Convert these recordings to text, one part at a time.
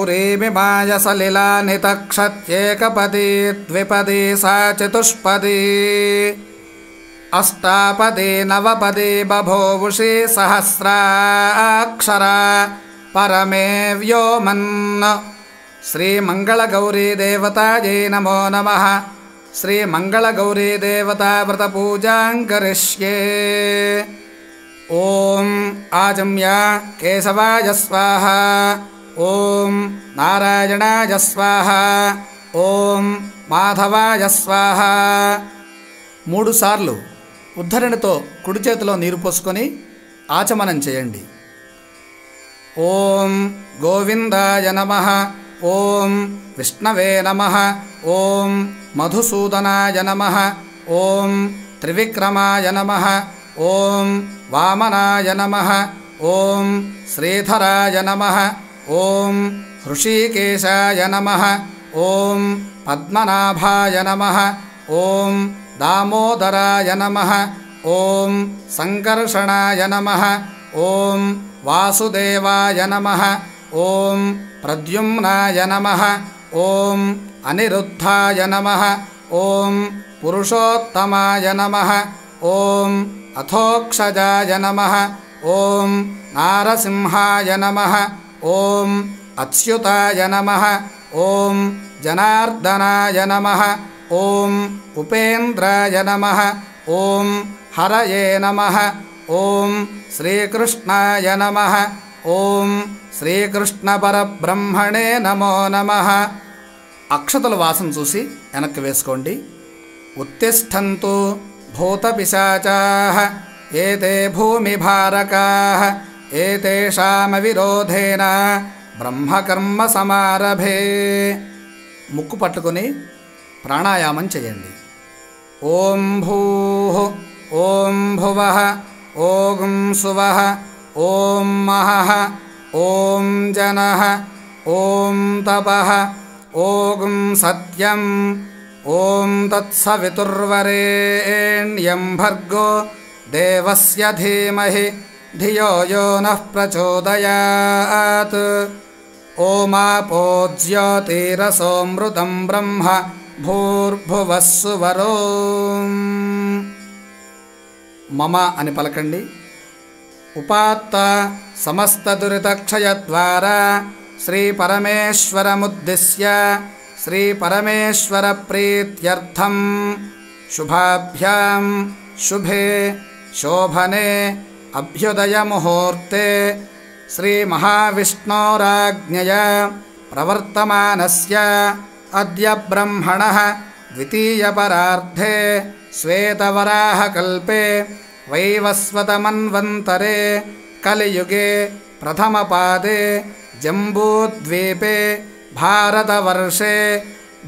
गौरीमिमाय सलिला नितक्षत्येकपदी द्विपदी सा चतुष्पदी अष्टापदी नवपदी बभूवुषी सहस्राक्षरा परमे व्योमन्। श्रीमङ्गलगौरी देवतायै नमो नमः। श्रीमङ्गलगौरी देवता व्रतपूजां करिष्ये। ॐ आजम्य केशवाय स्वाहा। ॐ नारायणाय स्वाहा। ॐ माधवाय स्वाहा। 3 సార్లు ఉద్ధరణతో కుడి చేతిలో నీరు పోసుకొని ఆచమనం చేయండి. ఓం గోవిందాయ నమః. ఓం విష్ణవే నమః. ఓం మధుసూదనాయ నమః. ఓం త్రివిక్రమాయ నమః. ఓం వామనాయ నమః. ఓం శ్రీధరాయ నమః. ఓం హృషీకేశాయ నమః. ఓం పద్మనాభాయ నమః. ఓం దామోదరాయ నమః. ఓం సంకర్షణాయ నమః. ఓం వాసుదేవాయ నమః. ఓం ప్రద్యుమ్నాయ నమః. ఓం అనిరుద్ధాయ నమః. ఓం పురుషోత్తమాయ నమః. ఓం అథోక్షజాయ నమః. ఓం నారసింహాయ నమః. ఓం అచ్యుతాయ నమః. ఓం జనార్దనాయ నమః. ఓం ఉపేంద్రాయ నమః. ఓం హరయే నమః. ఓం శ్రీకృష్ణాయ నమః. ఓం శ్రీకృష్ణ పరబ్రహ్మణే నమో నమః. అక్షతల వాసన చూసి వెనక్కి వేసుకోండి. ఉత్తిష్టంతు భూతపిశాచాః ఏతే భూమిభారకాః ఏతేషామవిరోధేన బ్రహ్మకర్మ సమారభే. ముక్కు పట్టుకొని ప్రాణాయామం చేయండి. ఓం భూః ఓం భువః ఓం సువః ఓం మహః ఓం జనః ఓం తపః ఓం సత్యం ఓం తత్సవితుర్వరేణ్యం భర్గో దేవస్య ధీమహి ధియో యో నః ప్రచోదయాత్. ఓమాపోజ్యోతిరసోమృతం బ్రహ్మ భూర్భువః సువరోం. మమ అని పలకండి. ఉపాత్త సమస్త దురితక్షయద్వారా శ్రీ పరమేశ్వరముద్దిశ్య శ్రీ పరమేశ్వర ప్రీత్యర్థం శుభాభ్యాం శుభే శోభనే అభ్యుదయ ముహూర్తే శ్రీ మహావిష్ణోరాజ్ఞయా ప్రవర్తమానస్య అద్య బ్రహ్మణః ద్వితీయపరార్ధే శ్వేతవరాహకల్పే వైవస్వతమన్వంతరే కలియుగే ప్రథమపాదే జంబూద్వీపే భారతవర్షే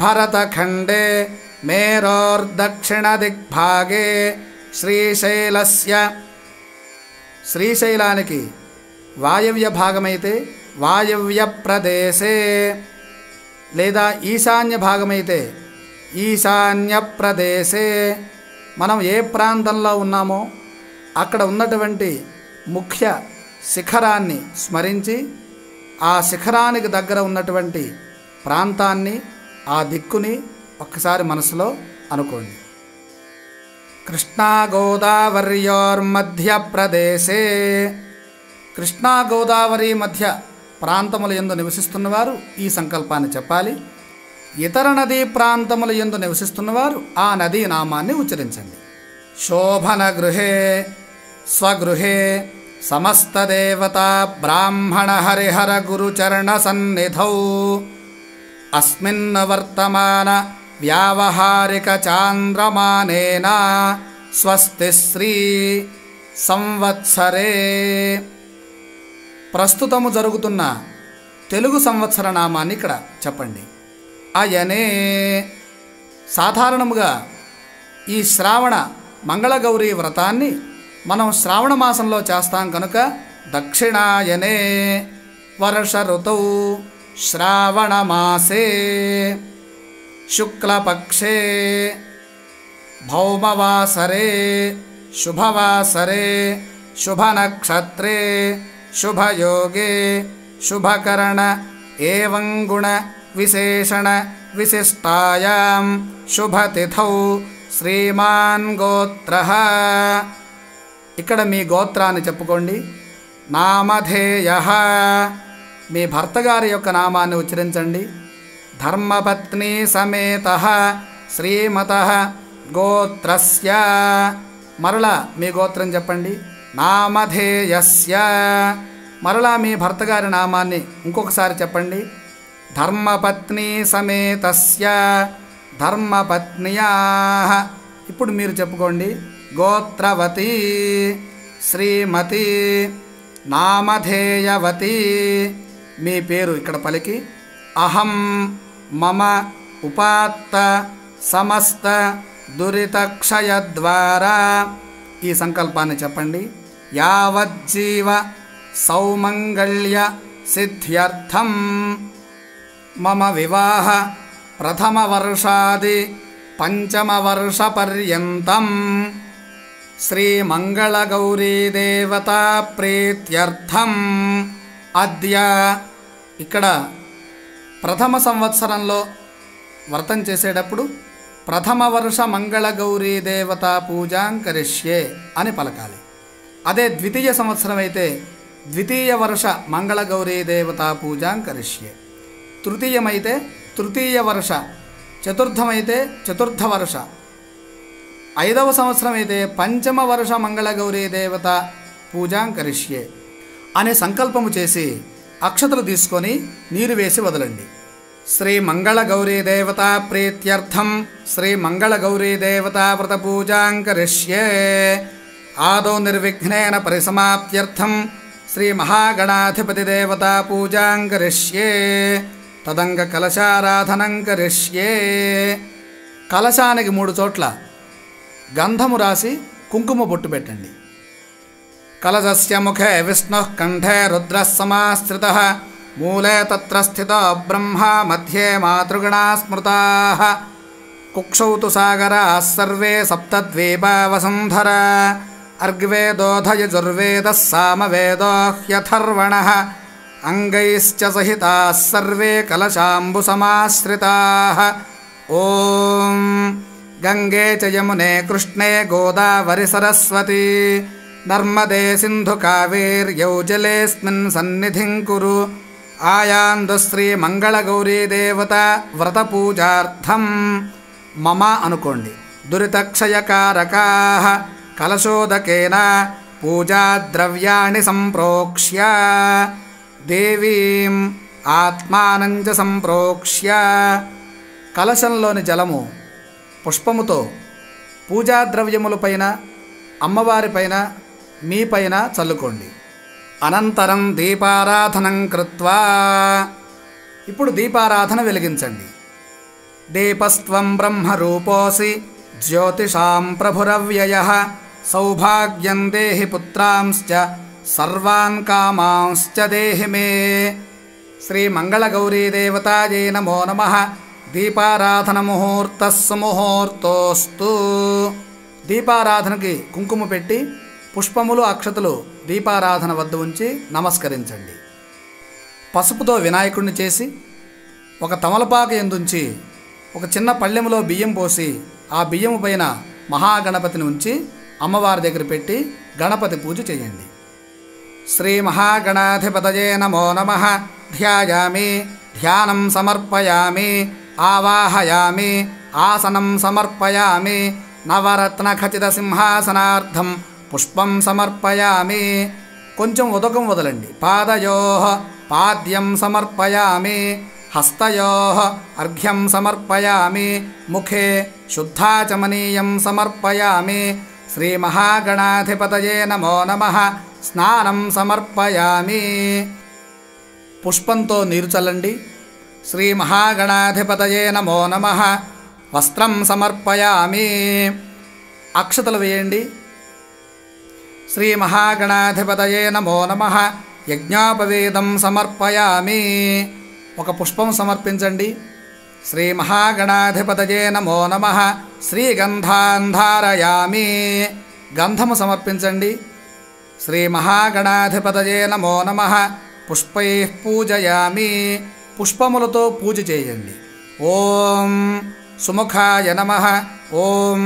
భరతఖండే మేరోర్దక్షిణదిగ్భాగే శ్రీశైలస్య శ్రీశైలానికి వాయవ్య భాగమైతే వాయవ్య ప్రదేశే లేదా ఈశాన్య భాగమైతే ఈశాన్య ప్రదేశే మనం ఏ ప్రాంతంలో ఉన్నామో అక్కడ ఉన్నటువంటి ముఖ్య శిఖరాన్ని స్మరించి ఆ శిఖరానికి దగ్గర ఉన్నటువంటి ప్రాంతాన్ని ఆ దిక్కుని ఒక్కసారి మనసులో అనుకోండి. కృష్ణా గోదావర్యోర్మధ్య ప్రదేశే కృష్ణా గోదావరి మధ్య ప్రాంతముల యందు నివసిస్తున్నవారు ఈ సంకల్పాన్ని చెప్పాలి. ఇతర నదీ ప్రాంతముల యందు నివసిస్తున్నవారు ఆ నదీ నామాన్ని ఉచ్చరించండి. శోభన గృహే స్వగృహే సమస్త దేవతా బ్రాహ్మణ హరిహర గురుచరణ సన్నిధౌ అస్మిన్ వర్తమాన వ్యావహారిక చాంద్రమానేన స్వస్తి శ్రీ సంవత్సరే. ప్రస్తుతము జరుగుతున్న తెలుగు సంవత్సర నామాన్ని ఇక్కడ చెప్పండి. అయనే. సాధారణముగా ఈ శ్రావణ మంగళగౌరీ వ్రతాన్ని మనం శ్రావణ మాసంలో చేస్తాం కనుక దక్షిణాయనే వర్ష ఋతౌ శ్రావణ మాసే శుక్లపక్షే భౌమవాసరే శుభవాసరే శుభనక్షత్రే శుభయోగే శుభకరణ ఏవం గుణ విశేషణ విశిష్టాయాం శుభతిథౌ శ్రీమాన్ గోత్రః. ఇక్కడ మీ గోత్రాన్ని చెప్పుకోండి. నామధేయః, మీ భర్త గారి యొక్క నామాన్ని ఉచ్చరించండి. ధర్మపత్ని సమేతః శ్రీమతః గోత్రస్య, మరలా మీ గోత్రం చెప్పండి. నామధేయస్య, మరలా మీ భర్త గారి నామాన్ని ఇంకొకసారి చెప్పండి. ధర్మపత్ని సమేతస్య ధర్మపత్న్యాః. ఇప్పుడు మీరు చెప్పుకోండి. గోత్రవతి శ్రీమతి నామధేయవతి, మీ పేరు ఇక్కడ పలికి అహం మమ ఉపాత్త సమస్త దురితక్షయద్వారా, ఈ సంకల్పాన్ని చెప్పండి. యావజ్జీవ సౌమంగళ్య సిద్ధ్యర్థం మమ వివాహ ప్రథమవర్షాది పంచమవర్షపర్యంతం శ్రీమంగళగౌరీదేవతా ప్రీత్యర్థం అద్య. ఇక్కడ ప్రథమ సంవత్సరంలో వ్రతం చేసేటప్పుడు ప్రథమ వర్ష మంగళగౌరీ దేవతా పూజాం కరిష్యే అని పలకాలి. అదే ద్వితీయ సంవత్సరం అయితే ద్వితీయ వర్ష మంగళగౌరీ దేవతా పూజాం కరిష్యే, తృతీయమైతే తృతీయ వర్ష, చతుర్థమైతే చతుర్థ వర్ష, 5వ సంవత్సరం అయితే పంచమ వర్ష మంగళగౌరీ దేవత పూజాం కరిష్యే అనే సంకల్పము చేసి అక్షతలు తీసుకొని నీరు వేసి వదలండి. శ్రీ మంగళగౌరీ దేవతా ప్రీత్యర్థం శ్రీ మంగళగౌరీ దేవతా వ్రత పూజాం కరిష్యే. ఆదౌ నిర్విఘ్నేన పరిసమాప్త్యర్థం శ్రీ మహాగణాధిపతి దేవతా పూజాం కరిష్యే. తదంగ కలశారాధనం కరిష్యే. కలశానికి 3 చోట్ల గంధము రాసి కుంకుమ బొట్టు పెట్టండి. కలశస్య ముఖే విష్ణుః కంఠే రుద్రః సమాశ్రితః మూలే తత్ర స్థితో బ్రహ్మ మధ్యే మాతృగణా స్మృతాః కుక్షౌ తు సాగరాः సర్వే సప్తద్వీపా వసుంధరా అర్గ్వేదోధయజుర్వేదः సామవేదో హ్యథర్వణः అంగైశ్చ సహితాः సర్వే కలశాంబు సమాశ్రితాः. ఓం గంగే చ యమునే కృష్ణే గోదావరి సరస్వతి నర్మదే సింధు కావేర్యౌ జలేస్మిన్ సన్నిధిం కురు. ఆయాందు శ్రీ మంగళగౌరీ దేవత వ్రత పూజార్థం మమ అనుకోండి. దురితక్షయకారకాః కలశోదకేన పూజాద్రవ్యాణి సంప్రోక్ష్య దేవీం ఆత్మానం చ సంప్రోక్ష్య. కలశంలోని జలము పుష్పముతో పూజాద్రవ్యములపైన అమ్మవారిపైన మీపైన చల్లుకోండి. అనంతరం దీపారాధనం కృత్వా, ఇప్పుడు దీపారాధన వెలిగించండి. దీపస్త్వం బ్రహ్మరూపోసి జ్యోతిషాం ప్రభురవ్యయః సౌభాగ్యం దేహి పుత్రాంశ్చ సర్వాన్ కామాంశ్చ దేహి మే. శ్రీ మంగళగౌరీ దేవతాయై నమో నమః. దీపారాధన ముహూర్తః సుముహూర్తోస్తు. దీపారాధనకి కుంకుమ పెట్టి పుష్పములు అక్షతలు దీపారాధన వద్ద ఉంచి నమస్కరించండి. పసుపుతో వినాయకుడిని చేసి ఒక తమలపాకు ఎందుంచి ఒక చిన్న పళ్ళెములో బియ్యం పోసి ఆ బియ్యము పైన మహాగణపతిని ఉంచి అమ్మవారి దగ్గర పెట్టి గణపతి పూజ చేయండి. శ్రీ మహాగణాధిపతయే నమో నమః. ధ్యాయామి, ధ్యానం సమర్పయామి, ఆవాహయామి, ఆసనం సమర్పయామి, నవరత్నఖచిత సింహాసనార్థం పుష్పం సమర్పయామి. కొంచెం ఉదకం వదలండి. పాదయోః పాద్యం సమర్పయామి, హస్తయోః అర్ఘ్యం సమర్పయామి, ముఖే శుద్ధాచమనీయం సమర్పయామి. శ్రీ మహాగణాధిపతయే నమో నమః. స్నానం సమర్పయామి. పుష్పంతో నీరు చల్లండి. శ్రీ మహాగణాధిపతయే నమో నమః. వస్త్రం సమర్పయామి. అక్షతలు వేయండి. శ్రీ మహాగణాధిపతయే నమో నమః. యజ్ఞోపవేదం సమర్పయామి. ఒక పుష్పం సమర్పించండి. శ్రీ మహాగణాధిపతయే నమో నమః. శ్రీగంధాంధారయామి. గంధము సమర్పించండి. శ్రీ మహాగణాధిపతయే నమో నమః. పుష్పైః పూజయామి. పుష్పములతో పూజ చేయండి. ఓం సుముఖాయ నమః, ఓం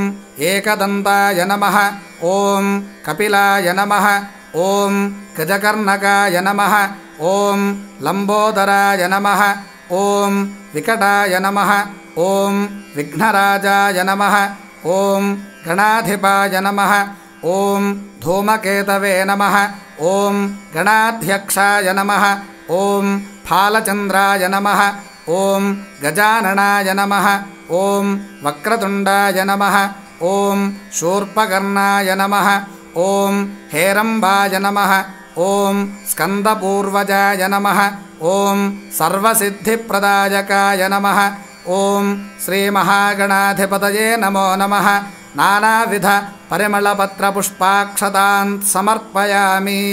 ఏకదంతాయ నమః, ఓం కపిలాయ నమః, ఓం గజకర్ణకాయ నమః, ఓం లంబోదరాయ నమః, ఓం వికటాయ నమః, ఓం విఘ్నరాజాయ నమః, ఓం గణాధిపాయ నమః, ఓం ధూమకేతవే నమః, ఓం గణాధ్యక్షాయ నమః, ఓం ఫాలచంద్రాయ నమః, ఓం గజాననాయ నమః, ఓం వక్రతుండాయ నమః, ఓం శూర్పకర్ణాయ నమః, ఓం హేరంబాయ నమః, ఓం స్కందపూర్వజాయ నమః, ఓం సర్వసిద్ధిప్రదాయకాయ నమః, ఓం శ్రీమహాగణాధిపతయే నమో నమః. నానావిధ పరిమళపత్రపుష్పాక్షతాన్ సమర్పయామి.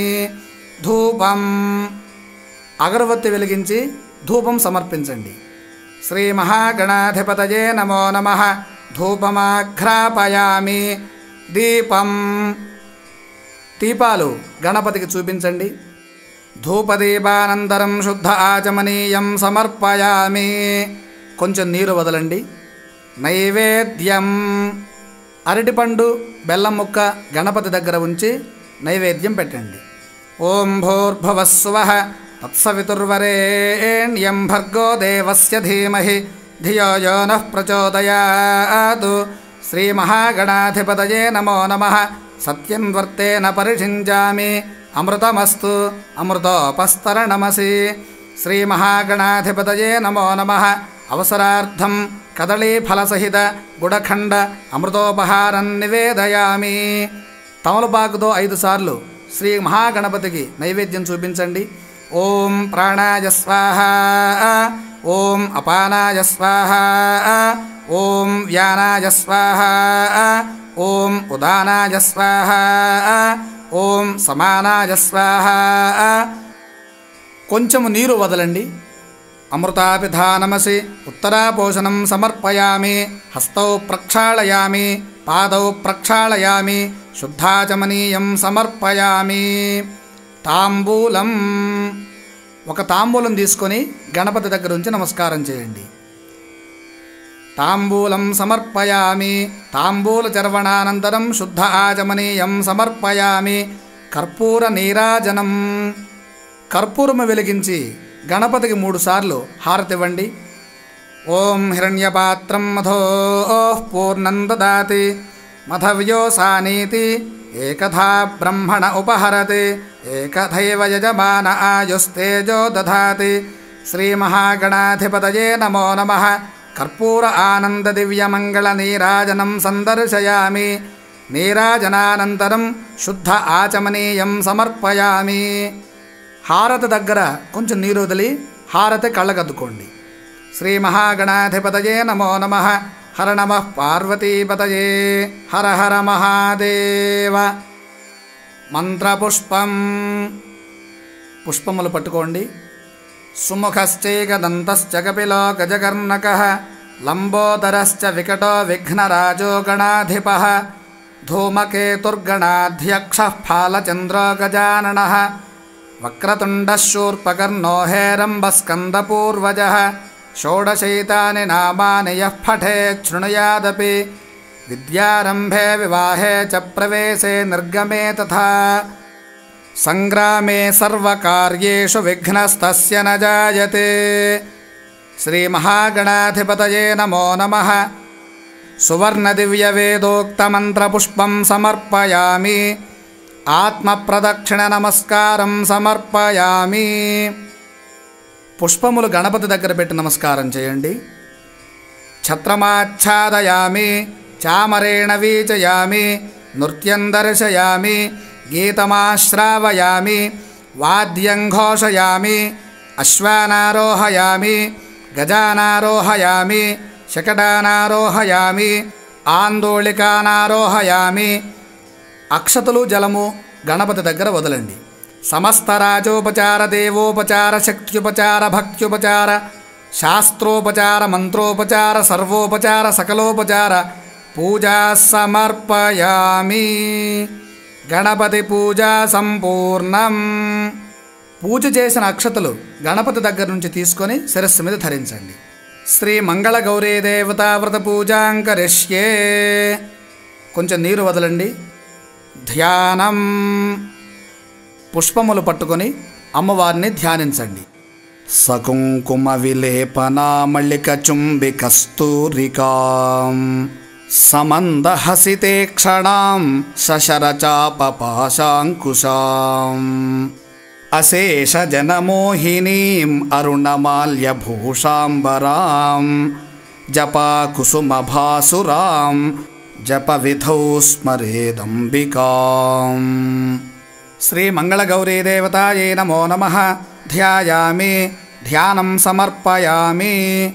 ధూపం. అగరవత్తి వెలిగించి ధూపం సమర్పించండి. శ్రీ మహాగణాధిపతయే నమో నమః. ధూపమాఘ్రాపయామి. దీపం. దీపాలు గణపతికి చూపించండి. ధూపదీపానంతరం శుద్ధ ఆచమనీయం సమర్పయామి. కొంచెం నీరు వదలండి. నైవేద్యం. అరటిపండు బెల్లం ముక్క గణపతి దగ్గర ఉంచి నైవేద్యం పెట్టండి. ఓం భూర్భువస్సువః తత్సవితుర్వరేణ్యం భర్గో దేవస్య ధీమహి ధియో యో నః ప్రచోదయాత్. శ్రీ మహాగణాధిపతయే నమో నమః. సత్యం వర్తేన పరిషించామి. అమృతమస్తు అమృతోపస్తరణమసి. శ్రీ మహాగణాధిపతయే నమో నమః. అవసరార్థం కదళీఫలసహిత గుడఖండ అమృతోపహారం నివేదయామి. తమలపాకుతో 5 సార్లు శ్రీ మహాగణపతికి నైవేద్యం చూపించండి. ఓం ప్రాణాయ స్వాహ, ఓం అపానాయ స్వాహ, ఓం వ్యానాయ స్వాహ, ఓం ఉదానాయ స్వాహ, ఓం సమానాయ స్వాహ. కొంచెము నీరు వదలండి. అమృతాపిధానమసి. ఉత్తరాపోషణం సమర్పయామి. హస్తౌ ప్రక్షాళయామి, పాదౌ ప్రక్షాళయామి. శుద్ధాచమనీయం సమర్పయామి. తాంబూలం. ఒక తాంబూలం తీసుకొని గణపతి దగ్గర ఉంచి నమస్కారం చేయండి. తాంబూలం సమర్పయామి. తాంబూల చర్వణానంతరం శుద్ధ ఆచమనీయం సమర్పయామి. కర్పూర నీరాజనం. కర్పూరము వెలిగించి గణపతికి 3 సార్లు హారతివ్వండి. ఓం హిరణ్యపాత్రం మధోః పూర్ణం దదాతి మధవ్యోసానీతి ఏకథా బ్రహ్మణ ఉపహరతి ఏకథైవ యజమాన ఆయుస్తేజో దధాతి. శ్రీ మహాగణాధిపతయే నమో నమః. కర్పూర ఆనంద దివ్యమంగళ నీరాజనం సందర్శయామి. నీరాజనానంతరం శుద్ధ ఆచమనీయం సమర్పయామి. హారతి దగ్గర కొంచెం నీరు వదిలి హారతి కళ్ళకద్దుకోండి. శ్రీ మహాగణాధిపతయే నమో నమః. హర నమః పార్వతీపతయే. హర హర మహాదేవ. మంత్రపుష్పం. పుష్పములు పట్టుకోండి. సుముఖశ్చైకదంతశ్చ కపిలో గజకర్ణకః లంబోదరశ్చ వికటో విఘ్నరాజో గణాధిపః ధూమకేతుర్గణాధ్యక్షః ఫాలచంద్రో గజాననః వక్రతుండః శూర్పకర్ణో హేరంబస్కందపూర్వజः షోడశైతాని నామాని యః పఠేత్ శృణుయాదపి విద్యారంభే వివాహే చ ప్రవేశే నిర్గమే తథా సంగ్రామే సర్వకార్యేషు విఘ్నస్తస్య న జాయతే. శ్రీ మహాగణాధిపతయే నమో నమః. సువర్ణదివ్యవేదోక్తమంత్రపుష్పం సమర్పయామి. ఆత్మప్రదక్షిణ నమస్కారం సమర్పయామి. పుష్పములు గణపతి దగ్గర పెట్టి నమస్కారం చేయండి. ఛత్రమాచ్ఛాదయామి. చామరేణ వీచయామి. నృత్యం దర్శయామి. గీతమాశ్రావయామి. వాద్యం ఘోషయామి. అశ్వానారోహయామి. గజానారోహయామి. శకటానారోహయామి. ఆందోళికానారోహయామి. అక్షతలు జలము గణపతి దగ్గర వదలండి. సమస్త రాజోపచార దేవోపచార శక్త్యుపచార భక్త్యుపచార శాస్త్రోపచార మంత్రోపచార సర్వోపచార సకలోపచార పూజా సమర్పయామి. గణపతి పూజా సంపూర్ణం. పూజ చేసిన అక్షతలు గణపతి దగ్గర నుంచి తీసుకొని శిరస్సు మీద ధరించండి. శ్రీ మంగళ గౌరీ దేవతా వ్రత పూజాం కరిష్యే. కొంచెం నీరు వదలండి. ధ్యానం. పుష్పములు పట్టుకొని అమ్మవారిని ధ్యానించండి. సకుంకుమ విలేపనామళిక చుంబి కస్తూరికాం సమందహసితే క్షణాం శశరచాపపాశాంకుశాం అశేష జనమోహినీం అరుణమాల్యభూషాంబరాం జపాకుసుమభాసురాం జపవిధౌ స్మరేదంబికాం. శ్రీ మంగళగౌరీ దేవతాయే నమో నమః. ధ్యాయామి. ధ్యానం సమర్పయామి.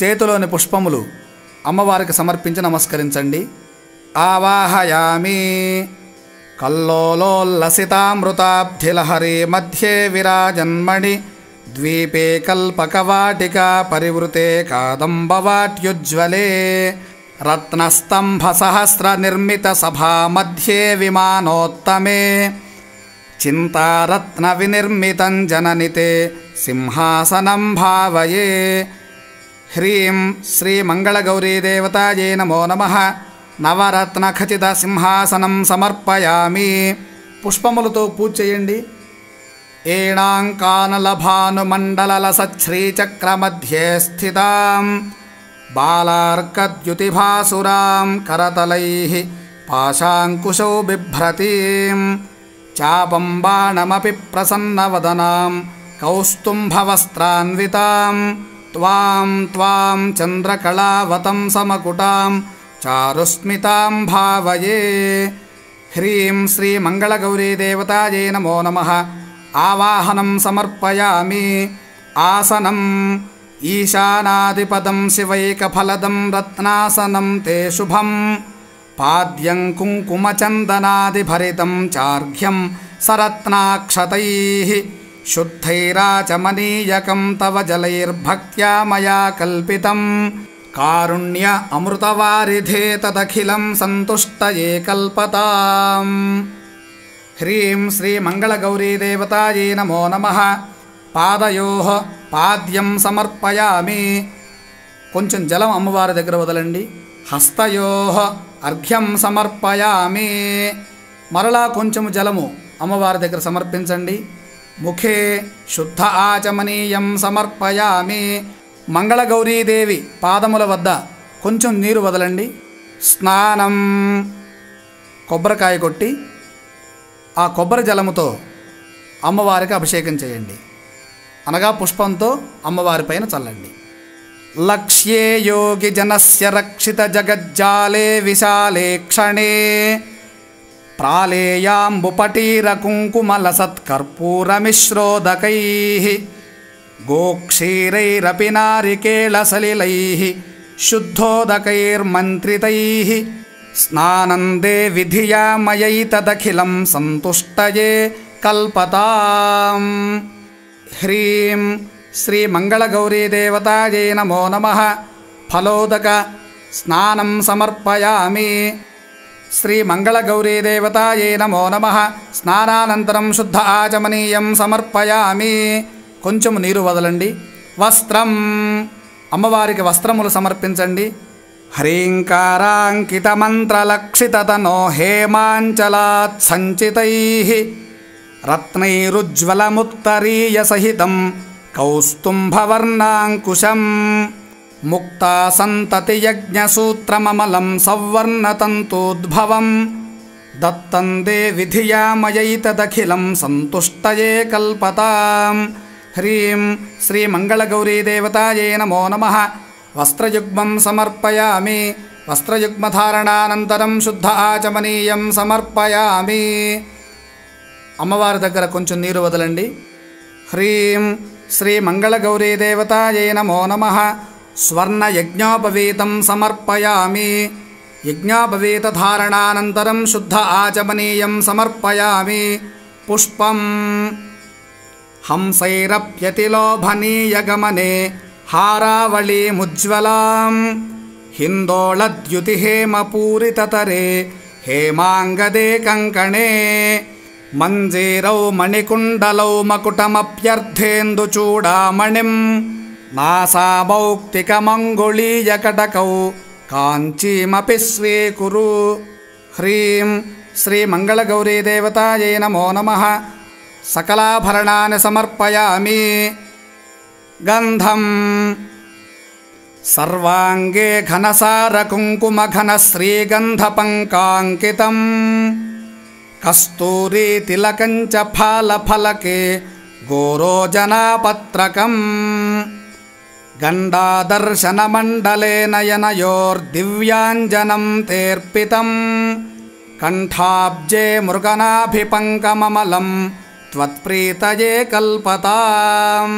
చేతిలోని పుష్పములు అమ్మవారికి సమర్పించి నమస్కరించండి. ఆవాహయామి. కల్లోలోల్లసితామృతాబ్ధిలహరి మధ్యే విరాజన్మణి ద్వీపే కల్పకవాటికా పరివృతే కాదంబవాట్యుజ్వలే రత్నస్తంభ సహస్ర నిర్మిత సభా మధ్యే విమానోత్తమే చింతారత్న వినిర్మితం జననితే సింహాసనం భావయే. హ్రీం శ్రీ మంగళగౌరీ దేవతాయే నమో నమః. నవరత్న ఖచిత సింహాసనం సమర్పయామి. పుష్పములతో పూజ చేయండి. ఏణాంకానలభానుమండలసచ్శ్రీచక్ర మధ్యే స్థితాం బాలార్కద్యుతిభాసురాం కరతలైః పాశాంకుశౌ బిభ్రతీం చాపం బాణమపి ప్రసన్నవదనాం కౌస్తుంభవస్త్రాన్వితాం త్వాం త్వాం చంద్రకళావతం సమకుటాం చారుస్మితాం భావయే. హ్రీం శ్రీ మంగళగౌరీ దేవతాయే నమో నమః. ఆవాహనం సమర్పయామి. ఆసనం. ఈశానాదిపదం శివైకఫలదం రత్నాసనం తే శుభం పాద్యం కుంకుమచందనాదిభరితం చార్ఘ్యం సరత్నాక్షతైః శుద్ధైరాచమనీయకం తవ జలైర్భక్త్యా మయా కల్పితం కారుణ్య అమృతవారిధే తదఖిలం సంతుష్టయే కల్పతాం. హ్రీం శ్రీ మంగళగౌరీ దేవతాయే నమో నమః. పాదయోః పాద్యం సమర్పయామి. కొంచెం జలం అమ్మవారి దగ్గర వదలండి. హస్తయోః అర్ఘ్యం సమర్పయామి. మరలా కొంచెం జలము అమ్మవారి దగ్గర సమర్పించండి. ముఖే శుద్ధ ఆచమనీయం సమర్పయామి. మంగళగౌరీదేవి పాదముల వద్ద కొంచెం నీరు వదలండి. స్నానం. కొబ్బరికాయ కొట్టి ఆ కొబ్బరి జలముతో అమ్మవారికి అభిషేకం చేయండి. అనగా పుష్పంతో అమ్మవారిపైన చల్లండి. లక్ష్యే యోగి జనస్య రక్షిత జగజ్జాలే విశాలే క్షణే ప్రాళేయాంబుపటీర కుంకుమలసత్కర్పూరమిశ్రోదకైః గోక్షీరైరపి నారికేళసలిలైః శుద్ధోదకైర్మంత్రితైః స్నానందే విధియామయైతదఖిలం సంతుష్టయే కల్పతాం. హ్రీం శ్రీ మంగళగౌరీ దేవతాయే నమో నమః. ఫలోదక స్నానం సమర్పయామి. శ్రీ మంగళగౌరీ దేవతాయే నమో నమః. స్నానానంతరం శుద్ధ ఆచమనీయం సమర్పయామి. కొంచెం నీరు వదలండి. వస్త్రం. అమ్మవారికి వస్త్రములు సమర్పించండి. హ్రీంకారాంకిత మంత్రలక్షితతనో హేమాంచలాత్ సంచితైః రత్నైరుజ్వలముత్తరీయ సహితం కౌస్తుంభవర్ణాంకుశం ముక్తా సంతతి యజ్ఞసూత్రమమలం సవర్ణతంతోద్భవం దత్తం దేవి ధియామయైతదఖిలం సంతుష్టయే కల్పతాం. హ్రీం శ్రీ మంగళగౌరీ దేవతాయే నమో నమః. వస్త్రయుగ్మం సమర్పయామి. వస్త్రయుగ్మధారణానంతరం శుద్ధ ఆచమనీయం సమర్పయామి. అమ్మవారి దగ్గర కొంచెం నీరు వదలండి. హ్రీం శ్రీ మంగళగౌరీ దేవతాయే నమో నమః. స్వర్ణయజ్ఞోపవీతం సమర్పయామి. యజ్ఞోపవీతధారణానంతరం శుద్ధ ఆచమనీయం సమర్పయామి. పుష్పం. హంసైరప్యతిలోభనీయగమనే హారావళీముజ్వలాం హిందోళద్యుతిహేమపూరితతరే హేమాంగదే కంకణే మంజీరౌ మణికుండలౌ మకుటమప్యర్థేందుచూడామణిం నాసామౌక్తికమంగుళీయకటకౌ కాంచీమపి స్వీకురు. హ్రీం శ్రీ మంగళగౌరీదేవతాయై నమో నమః. సకలాభరణాని సమర్పయామి. గంధం సర్వాంగే ఘనసారకుంకుమఘన శ్రీగంధపంకాంకితం కస్తూరీ తిలకంచ ఫాలఫలకే గోరోజనాపత్రకం గండాదర్శనమండలే నయనయోర్దివ్యాంజనం తేర్పితం కంఠాబ్జే మృగనాభిపంకమమలం త్వత్ప్రీతయే కల్పతాం.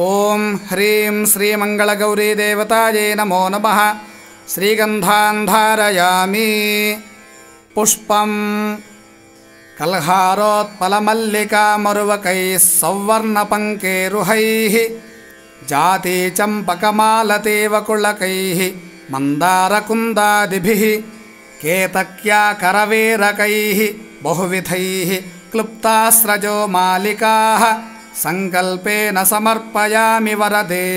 ఓం హ్రీం శ్రీమంగళగౌరీదేవతాయై నమో నమః. శ్రీగంధాన్ ధారయామి. పుష్పం కల్హారోత్పలమల్లికామరువకైः సౌవర్ణపంకేరుహైः జాతీచంపకమాలతేవకుళకైः మందారకుందాదిభిः కేతక్యాకరవేరకైः బహువిధైः క్లుప్తాస్రజో మాలికాः సంకల్పేన సమర్పయామి వరదే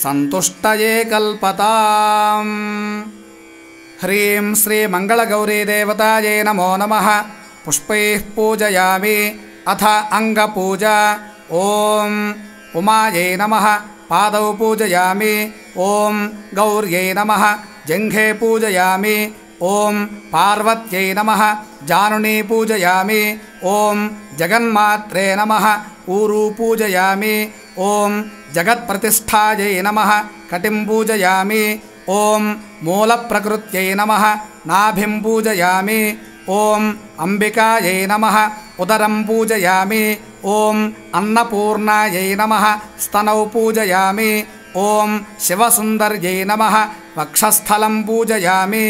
సంతుష్టయే కల్పతాం. హ్రీం శ్రీ మంగళగౌరీదేవతాయై నమో నమః. పుష్పైః పూజయామి. అథ అంగపూజ. ఓం ఉమాయై నమః. పాదౌ పూజయామి. ఓం గౌర్యై నమః. జంఘే పూజయామి. ఓం పార్వత్యై నమః. జానునీ పూజయామి. ఓం జగన్మాత్రే నమః. ఊరు పూజయామి. ఓం జగత్ప్రతిష్ఠాయై నమః. కటిం పూజయామి. ఓం మూలప్రకృత్యై నమః. నాభిం పూజయామి. ఓం అంబికాయై నమః. ఉదరం పూజయామి. ఓం అన్నపూర్ణాయై నమః. స్తనౌ పూజయామి. ఓం శివసుందర్యై నమః. వక్షస్థలం పూజయామి.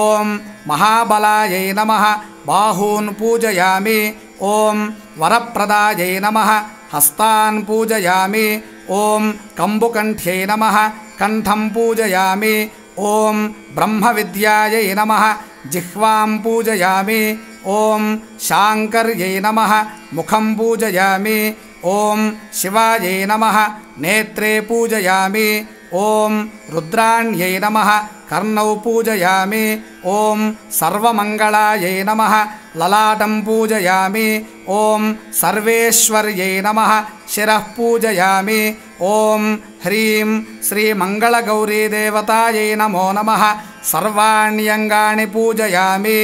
ఓం మహాబలాయై నమః. బాహూన్ పూజయామి. ఓం వరప్రదాయై నమః. హస్తాన్ పూజయామి. ఓం కంబుకంఠ్యై నమః. కంఠం పూజయామి. ఓం బ్రహ్మవిద్యాయై నమః. జిహ్వాం పూజయామి. ఓం శాంకర్యై నమః. ముఖం పూజయామి. ఓం శివాయై నమః. నేత్రే పూజయామి. ఓం రుద్రాణ్యై నమః. కర్ణౌ పూజయామి. ఓం సర్వమంగళాయై నమః. లలాటం పూజయామి. ఓం సర్వేశ్వర్యై నమః. శిరః పూజయామి. ఓం హ్రీం శ్రీమంగళగౌరీదేవతాయై నమో నమః. సర్వాణ్యంగాని పూజయామి.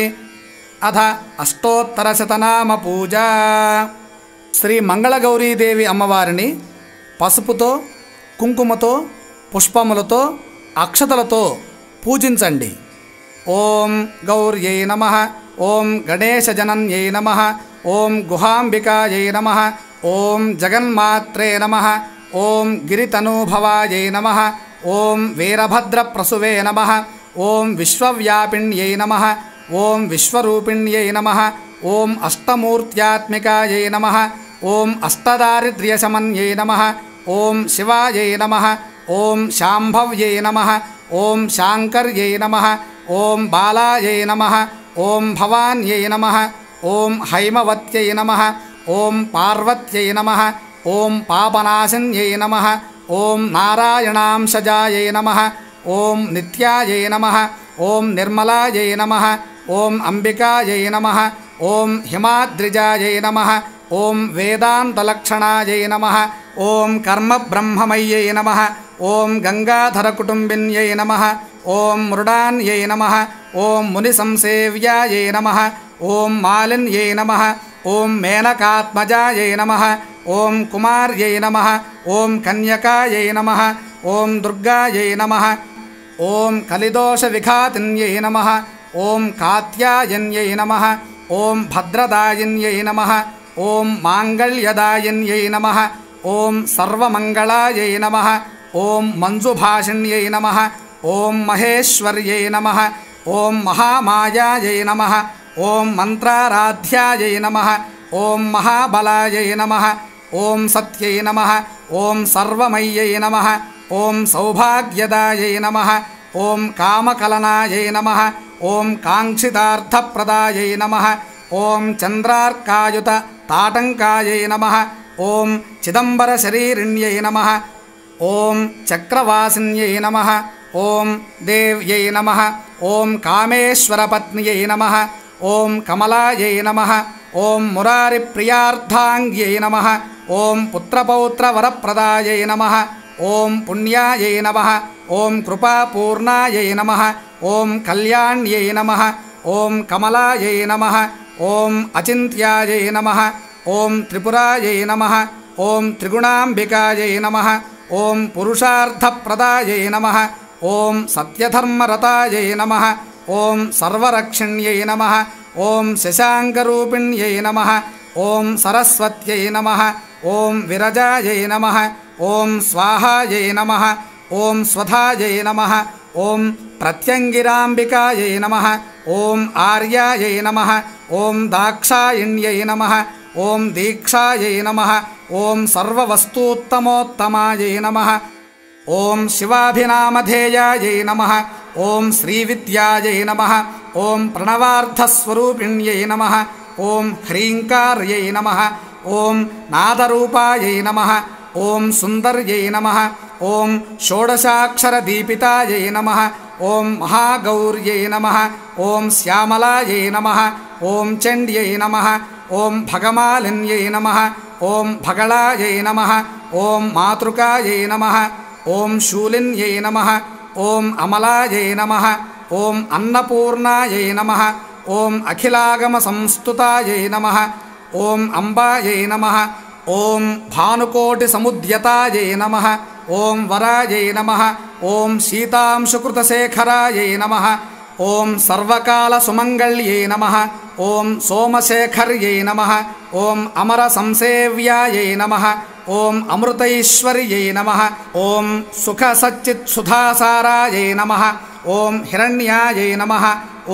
అథ అష్టోత్తరశతనామ పూజ. శ్రీ మంగళగౌరీదేవి అమ్మవారిని పసుపుతో, కుంకుమతో, పుష్పములతో, అక్షతలతో పూజించండి. ఓం గౌర్యై నమః. ఓం గణేశజనన్యై నమః. ఓం గుహాంబికాయై నమః. ఓం జగన్మాత్రే నమః. ఓం గిరితనూభవాయై నమః. ఓం వీరభద్రప్రసువే నమః. ఓం విశ్వవ్యాపిణ్యై నమః. ఓం విశ్వరూపిణ్యై నమః. ఓం అష్టమూర్త్యాత్మికాయై నమః. ఓం అష్టదారిద్ర్యశమన్యై నమః. ఓం శివాయై నమః. ఓం శాంభవ్యై నమః. ఓం శాంకర్యై నమః. ఓం బాలాయై నమః. ఓం భవాన్యై నమః. ఓం హైమవత్యై నమః. ఓం పార్వత్యై నమః. ఓం పాపనాశన్యై నమః. ఓం నారాయణాంశజాయై నమః. ఓం నిత్యాయై నమః. ఓం నిర్మలాయై నమః. ఓం అంబికాయై నమః. ఓం హిమాద్రిజాయై నమః. ఓం వేదాంతలక్షణాయై నమః. ఓం కర్మబ్రహ్మమయ్యై నమః. ఓం గంగాధరకుటుంబిన్యై నమః. ఓం మృడాన్యై నమః. ఓం మునిసంసేవ్యాయై నమః. ఓం మాలిన్యై నమః. ఓం మేనకాత్మజాయై నమః. ఓం కుమార్యై నమః. ఓం కన్యకాయై నమః. ఓం దుర్గాయై నమః. ఓం కలిదోషవిఘాతిన్యై నమః. ఓం కాత్యాయన్యై నమః. ఓం భద్రదాయిన్యై నమః. ఓం మాంగళ్యదాయిన్యై నమః. ఓం సర్వమంగళాయై నమః. ఓం మంజుభాషిణ్యై నమః. ఓం మహేశ్వర్యై నమః. ఓం మహామాయాయై నమః. ఓం మంత్రారాధ్యాయై నమః. ఓం మహాబలాయై నమః. ఓం సత్యై నమః. ఓం సర్వమయ్యై నమః. ఓం సౌభాగ్యదాయై నమః. ఓం కామకలనాయై నమః. ఓం కాంక్షితార్థప్రదాయై నమః. ఓం చంద్రార్కాయుత తాటంకాయై నమః. ఓం చిదంబరశరీరిణ్యై నమః. ఓం చక్రవాసిన్యై నమః. ఓం దేవ్యై నమః. ఓం కామేశ్వరపత్న్యై నమః. ఓం కమలాయై నమః. ఓం మురారిప్రియార్థాంగ్యై నమః. ఓం పుత్రపౌత్రవరప్రదాయై నమః. ఓం పుణ్యాయై నమః. ఓం కృపాపూర్ణాయై నమః. ఓం కళ్యాణ్యై నమః. ఓం కమలాయై నమః. ఓం అచింత్యాయై నమః. ఓం త్రిపురాయై నమః. ఓం త్రిగుణాంబికాయై నమః. ఓం పురుషార్థప్రదాయై నమః. ఓం సత్యధర్మరతాయై నమః. ఓం సర్వరక్షిణ్యై నమః. ఓం శశాంకరూపిణ్యై నమః. ఓం సరస్వత్యై నమః. ఓం విరజాయై నమః. ఓం స్వాహాయై నమః. ఓం స్వధాయై నమః. ఓం ప్రత్యంగిరాంబికాయై నమః. ఓం ఆర్యాయై నమః. ఓం దాక్షాయిణ్యై నమః. ఓం దీక్షాయై నమః. ఓం సర్వవస్తూత్తమోత్తమాయై నమః. ఓం శివాభినామధేయాయై నమః. ఓం శ్రీవిద్యాయై నమః. ఓం ప్రణవార్థస్వరూపిణ్యై నమః. ఓం హ్రీంకార్యై నమః. ఓం నాదరూపాయై నమః. ఓం సుందర్యై నమః. ఓం షోడశాక్షరదీపితాయై నమః. ఓం మహాగౌర్యై నమః. ఓం శ్యామలాయై నమః. ఓం చండ్యై నమః. ఓం భగమాలిన్యై నమః. ఓం భగళాయై నమః. ఓం మాతృకాయై నమః. ఓం శూలిన్యై నమః. ఓం అమలాయై నమః. ఓం అన్నపూర్ణాయై నమః. ఓం అఖిలాగమసంస్తుతాయై నమః. ఓం అంబాయై నమః. ఓం భానుకోటిసముద్యతాయై నమః. ఓం వరాయై నమః. ఓం శీతాంశుకృతశేఖరాయై నమః. ఓం సర్వకాలసుమంగళ్యై నమః. ఓం సోమశేఖర్యై నమః. ఓం అమరసంసేవ్యాయై నమః. ఓం అమృతైశ్వర్యై నమః. ఓం సుఖసచ్చిత్సుధాసారాయై నమః. ఓం హిరణ్యాయై నమః.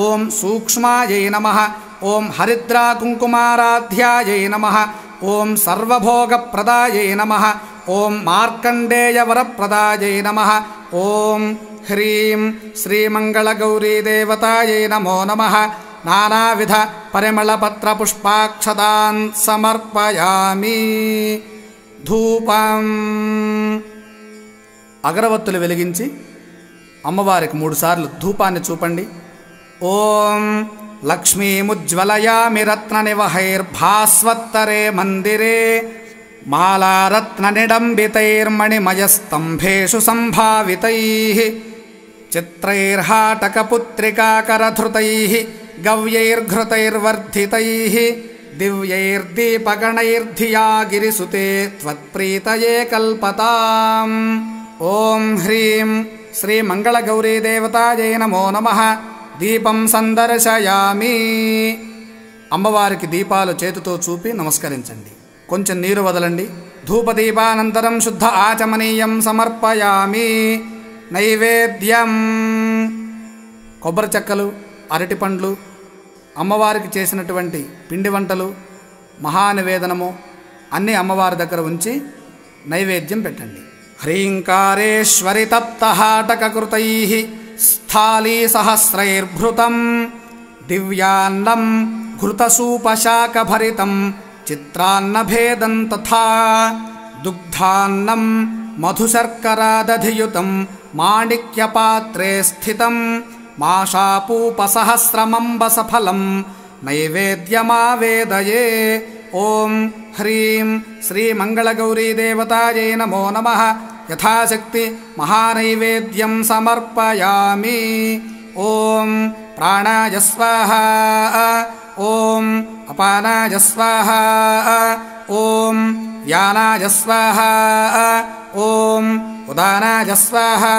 ఓం సూక్ష్మాయై నమః. ఓం హరిద్రాకుంకుమారాధ్యాయై నమః. ఓం సర్వభోగప్రదాయై నమః. ఓం మార్కండేయవరప్రదాయై నమః. ఓం హ్రీం శ్రీమంగళగౌరీదేవతాయై నమో నమః. నానావిధ పరిమళపత్రపుష్పాక్షతాన్ సమర్పయామి. ధూపం. అగరవత్తులు వెలిగించి అమ్మవారికి 3 సార్లు ధూపాన్ని చూపండి. ఓం లక్ష్మీముజ్వలయామి రత్ననివహైర్భాస్వత్తరే మందిరే మాలారత్ననిడంబితైర్మణిమయస్తంభేషు సంభావితైః చిత్రైర్హాటకపుత్రికాకరధృతైః గవ్యైర్ఘృతైర్వర్ధితైః దివ్యైర్దీపగణైర్ధియా గిరిసుతే త్వత్ప్రీతయే కల్పతాం. ఓం హ్రీం శ్రీమంగళగౌరీదేవతాయై నమో నమః. దీపం సందర్శయామి. అమ్మవారికి దీపాలు చేతితో చూపి నమస్కరించండి. కొంచెం నీరు వదలండి. ధూపదీపానంతరం శుద్ధ ఆచమనీయం సమర్పయామి. నైవేద్యం. కొబ్బరి చెక్కలు, అరటిపండ్లు, అమ్మవారికి చేసినటువంటి పిండి వంటలు, మహానివేదనము అన్నీ అమ్మవారి దగ్గర ఉంచి నైవేద్యం పెట్టండి. హ్రీంకారేశ్వరి తప్తహాటకృతైః స్థాళీ సహస్రైర్భృతం దివ్యాన్నం ఘృతసూపశాకభరితం చిత్రాన్నభేదం తథా దుగ్ధాన్నం మధుశర్కరాదధియుతం మాణిక్యపాత్రే స్థితం మాషాపూపసహస్రమంబసఫలం నైవేద్యమావేదయే. ఓం హ్రీం శ్రీమంగళగౌరీదేవతాయై నమో నమః. యథాశక్తి మహానైవేద్యం సమర్పయామి. ఓం ప్రాణాయ స్వాహా. ఓం అపానాయ స్వాహా. ఓం వ్యానాయ స్వాహా. ఓం ఉదానాయ స్వాహా.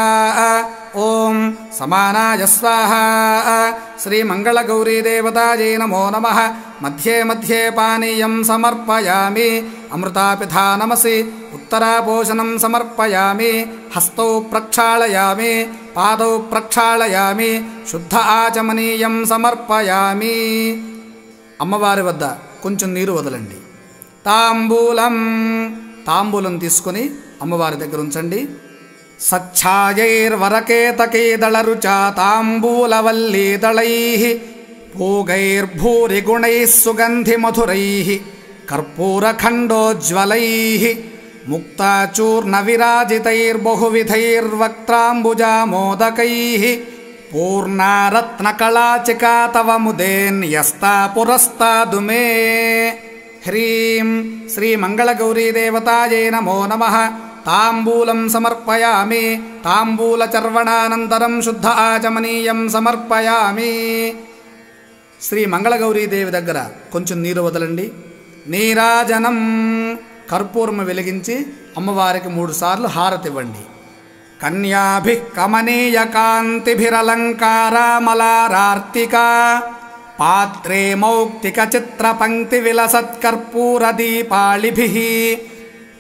ఓం సమానాయ స్వాహా. శ్రీమంగళగౌరీదేవతాయై నమో నమః. మధ్యే మధ్యే పానీయం సమర్పయామి. అమృతాపిధానమసి ఉత్తరాపోషణం సమర్పయామి. హస్తౌ ప్రక్షాళయామి. పాదౌ ప్రక్షాళయామి. శుద్ధ ఆచమనీయం సమర్పయామి. అమ్మవారి వద్ద కొంచెం నీరు వదలండి. తాంబూలం. తాంబూలం తీసుకొని అమ్మవారి దగ్గర ఉంచండి. సచ్ఛాయైర్వరకేతకీదళరుచా తాంబూలవల్లీదళైః पूगैर्भूरिगुणैः सुगन्धिमधुरैः कर्पूरखण्डोज्ज्वलैः मुक्ताचूर्णविराजितैर्बहुविधैर्वक्त्राम्बुजामोदकैः पूर्णारत्नकलाचिका तव मुदेन्यस्ता पुरस्तादु मे। ह्रीं श्रीमङ्गलगौरीदेवतायै नमो नमः। ताम्बूलं समर्पयामि। ताम्बूलचर्वणानन्तरं शुद्ध आचमनीయం సమర్పయామి। శ్రీ మంగళగౌరీదేవి దగ్గర కొంచెం నీరు వదలండి. నీరాజనం కర్పూరం వెలిగించి అమ్మవారికి 3 సార్లు హారతి ఇవ్వండి. కన్యాభి కమనీయ కాంతిభిరలంకారామలారార్తికా పాత్రే మౌక్తిక చిత్ర పంక్తి విలసత్కర్పూర దీపాళిభిః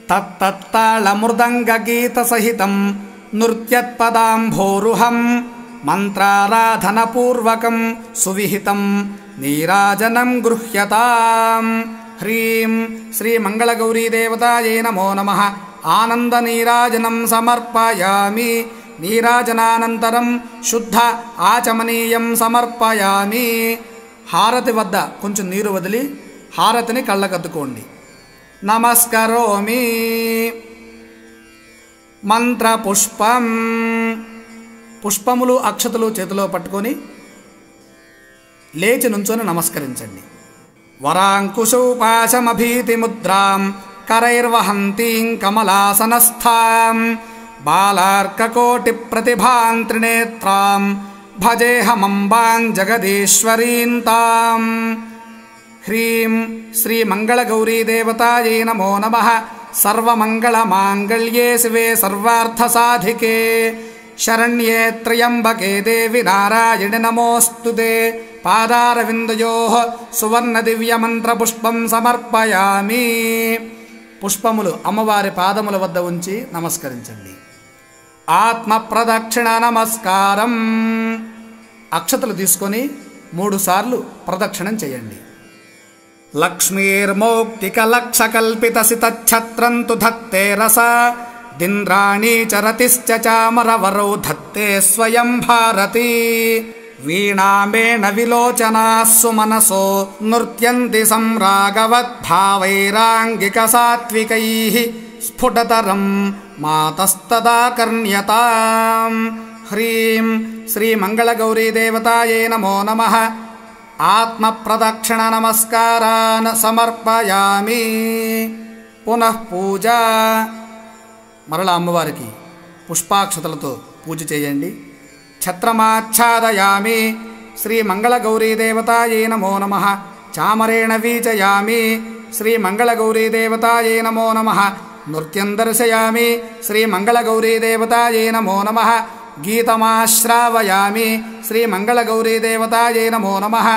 తత్తత్తాళమృదంగ గీత సహితం నృత్యత్పదాంభోరుహం మంత్రారాధనపూర్వకం సువిహితం నీరాజనం గృహ్యతాం। హ్రీం శ్రీ మంగళగౌరీదేవతాయై నమో నమః। ఆనంద నీరాజనం సమర్పయామి। నీరాజనానంతరం శుద్ధ ఆచమనీయం సమర్పయామి। హారతి వద్ద కొంచెం నీరు వదిలి హారతిని కళ్ళకద్దుకోండి. నమస్కరోమి। మంత్రపుష్పం పుష్పములు అక్షతలు చేతిలో పట్టుకొని లేచి నుంచొని నమస్కరించండి. వరాంకుశోపాశమభీతిముద్రాం కరైర్వహంతీం కమలాసనస్థాం బాలార్కకోటి ప్రతిభాం త్రినేత్రాం భజేహమంబాం జగదీశ్వరీం తాం। హ్రీం శ్రీ మంగళగౌరీదేవతాయై నమో నమః। సర్వమంగళమాంగళ్యే శివే సర్వార్థసాధికే శరణ్యే త్ర్యంబకే దేవి నారాయణి నమోస్తుతే। పాదారవిందయోః సువర్ణ దివ్యమంత్రపుష్పం సమర్పయామి। పుష్పములు అమ్మవారి పాదముల వద్ద ఉంచి నమస్కరించండి. ఆత్మ ప్రదక్షిణ నమస్కారం అక్షతలు తీసుకొని 3 సార్లు ప్రదక్షిణం చేయండి. లక్ష్మీర్మౌక్తిక లక్షకల్పిత సితఛత్రంతు ధత్తే రస దింద్రాణీ చరతిశ్చ చామరవరౌ ధత్తే స్వయం భారతి వీణామేణ విలోచనాస్సు మనసో నృత్యంతి సంరాగవద్భావైరాంగిక సాత్వికైః స్ఫుటతరం మాతస్తదా కర్ణ్యతాం। హ్రీం శ్రీ మంగళగౌరీదేవతాయై నమో నమః। ఆత్మ ప్రదక్షిణ నమస్కారాన్ సమర్పయామి। పునః పూజ మరలా అమ్మవారికి పుష్పాక్షతలతో పూజ చేయండి. ఛత్రమాచ్ఛాదయామి। శ్రీ మంగళగౌరీదేవతాయై నమో నమః। చామరేణ వీచయామి। శ్రీ మంగళగౌరీదేవతాయై నమో నమః। నృత్యం దర్శయామి। శ్రీ మంగళగౌరీదేవతాయై నమో నమః। గీతమాశ్రావయామి। శ్రీ మంగళగౌరీదేవతాయై నమో నమః।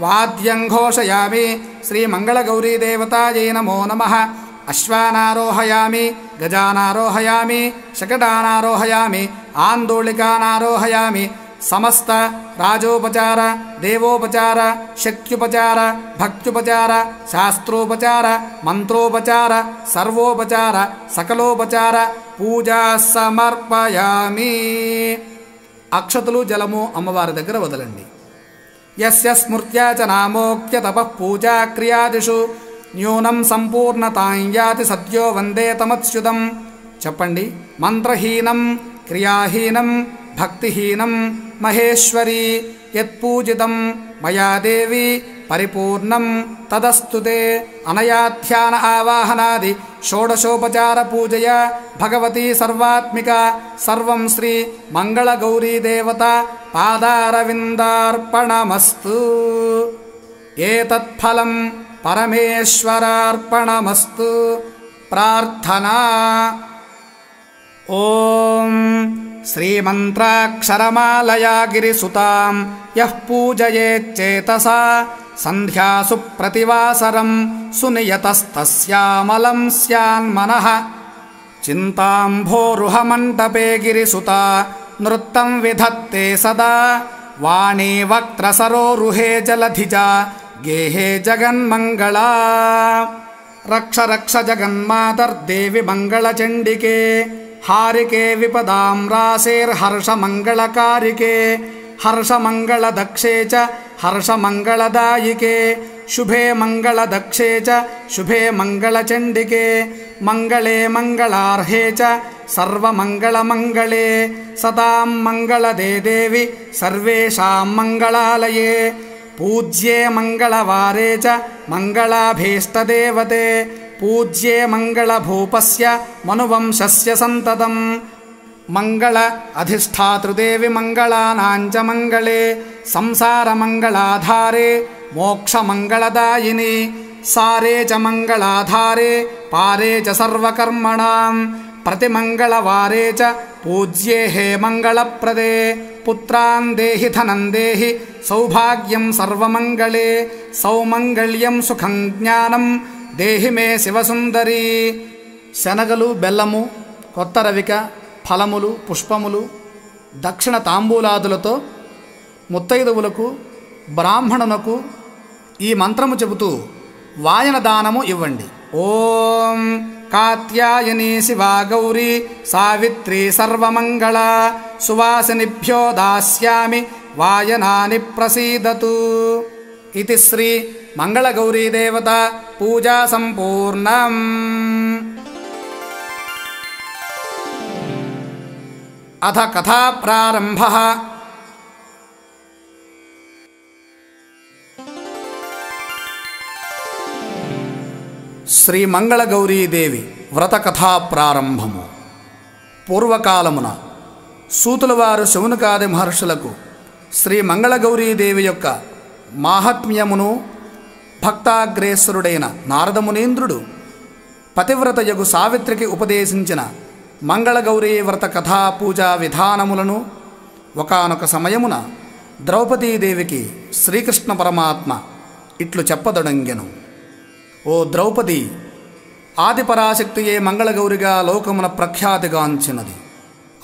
వాద్యం ఘోషయామి। శ్రీ మంగళగౌరీదేవతాయై నమో నమః। అశ్వానారోహయామి। గజానారోహయామి। శకటానారోహయామి। ఆందోళికానారోహయామి। సమస్త రాజోపచార దేవోపచార శక్త్యుపచార భక్త్యుపచార శాస్త్రోపచార మంత్రోపచార సర్వోపచార సకలోపచార పూజా సమర్పయామి। అక్షతలు జలము అమ్మవారి దగ్గర వదలండి. యస్య స్మృత్యా చ నామోక్త్య తపః పూజా క్రియాదిషు న్యూనం సంపూర్ణతాం యాతి సద్యో వందే తమత్స్యుతం। చెప్పండి. మంత్రహీనం క్రియాహీనం భక్తిహీనం మహేశ్వరీ యత్పూజితం మయా దేవి పరిపూర్ణం తదస్తుతే। అనయాధ్యాన ఆవాహనాది షోడశోపచార పూజయా భగవతీ సర్వాత్మిక సర్వం శ్రీ మంగళగౌరీదేవత పాదారవిందార్పణమస్తు। ఏతత్ఫలం పరమేశ్వరార్పణమస్తు। ప్రార్థనా ఓం శ్రీమంత్రాక్షరమాలయా గిరిసుతాం యః పూజయేచ్చేతసా సంధ్యాసు ప్రతివాసరం సునియతస్తస్యామలం స్యాన్మనః। చింతాంభోరుహమంటపే గిరిసుతా నృత్తం విధత్తే సదా వాణీ వక్త్రసరోరుహే జలధిజా గేహే జగన్మంగళా। రక్ష రక్ష జగన్మాతర్దేవి మంగళచండికే హారికే విపదాం రాసేర్హర్షమంగళకారికే హర్షమంగళదక్షే చ హర్షమంగళదాయికే శుభే మంగళదక్షే చ శుభే మంగళచండికే మంగళే మంగళార్హే చ సర్వమంగళమంగళే సతాం మంగళదే దేవి సర్వేషాం మంగళాలయే పూజ్యే మంగళవారే చ మంగళాభీష్టదేవతే పూజ్యే మంగళభూపస్య మనువంశస్య సంతతం మంగళ అధిష్టాతృదేవి మంగళానాంచ మంగళే సంసారమంగళాధారే మోక్షమంగళదాయిని సారే చ మంగళాధారే పారే చ సర్వకర్మణాం ప్రతిమంగళవారే చ పూజ్యే హే మంగళప్రదే పుత్రాన్ దేహి ధనం దేహి సౌభాగ్యం సర్వమంగళే సౌమంగళ్యం సుఖం జ్ఞానం దేహి మే శివసుందరి. శనగలు, బెల్లము, కొత్త రవిక, ఫలములు, పుష్పములు, దక్షిణ తాంబూలాదులతో ముత్తైదువులకు, బ్రాహ్మణునకు ఈ మంత్రము చెబుతూ వాయన దానము ఇవ్వండి. ఓం కాత్యాయని శివా గౌరీ సావిత్రి సర్వమంగళ సువాసినిభ్యో దాస్యామి వాయనాని ప్రసీదతు. ఇది శ్రీ మంగళగౌరీ దేవత పూజా సంపూర్ణం. అథ కథా ప్రారంభః. శ్రీ మంగళగౌరీదేవి వ్రత కథా ప్రారంభము. పూర్వకాలమున సూతులవారు శౌనకాది మహర్షులకు శ్రీ మంగళగౌరీదేవి యొక్క మాహాత్మ్యమును భక్తాగ్రేసరుడైన నారదమునీంద్రుడు పతివ్రతయగు సావిత్రికి ఉపదేశించిన మంగళగౌరీ వ్రత కథా పూజా విధానములను ఒకానొక సమయమున ద్రౌపదీదేవికి శ్రీకృష్ణ పరమాత్మ ఇట్లు చెప్పదొడంగెను. ఓ ద్రౌపది, ఆదిపరాశక్తియే మంగళగౌరిగా లోకమున ప్రఖ్యాతిగాంచినది.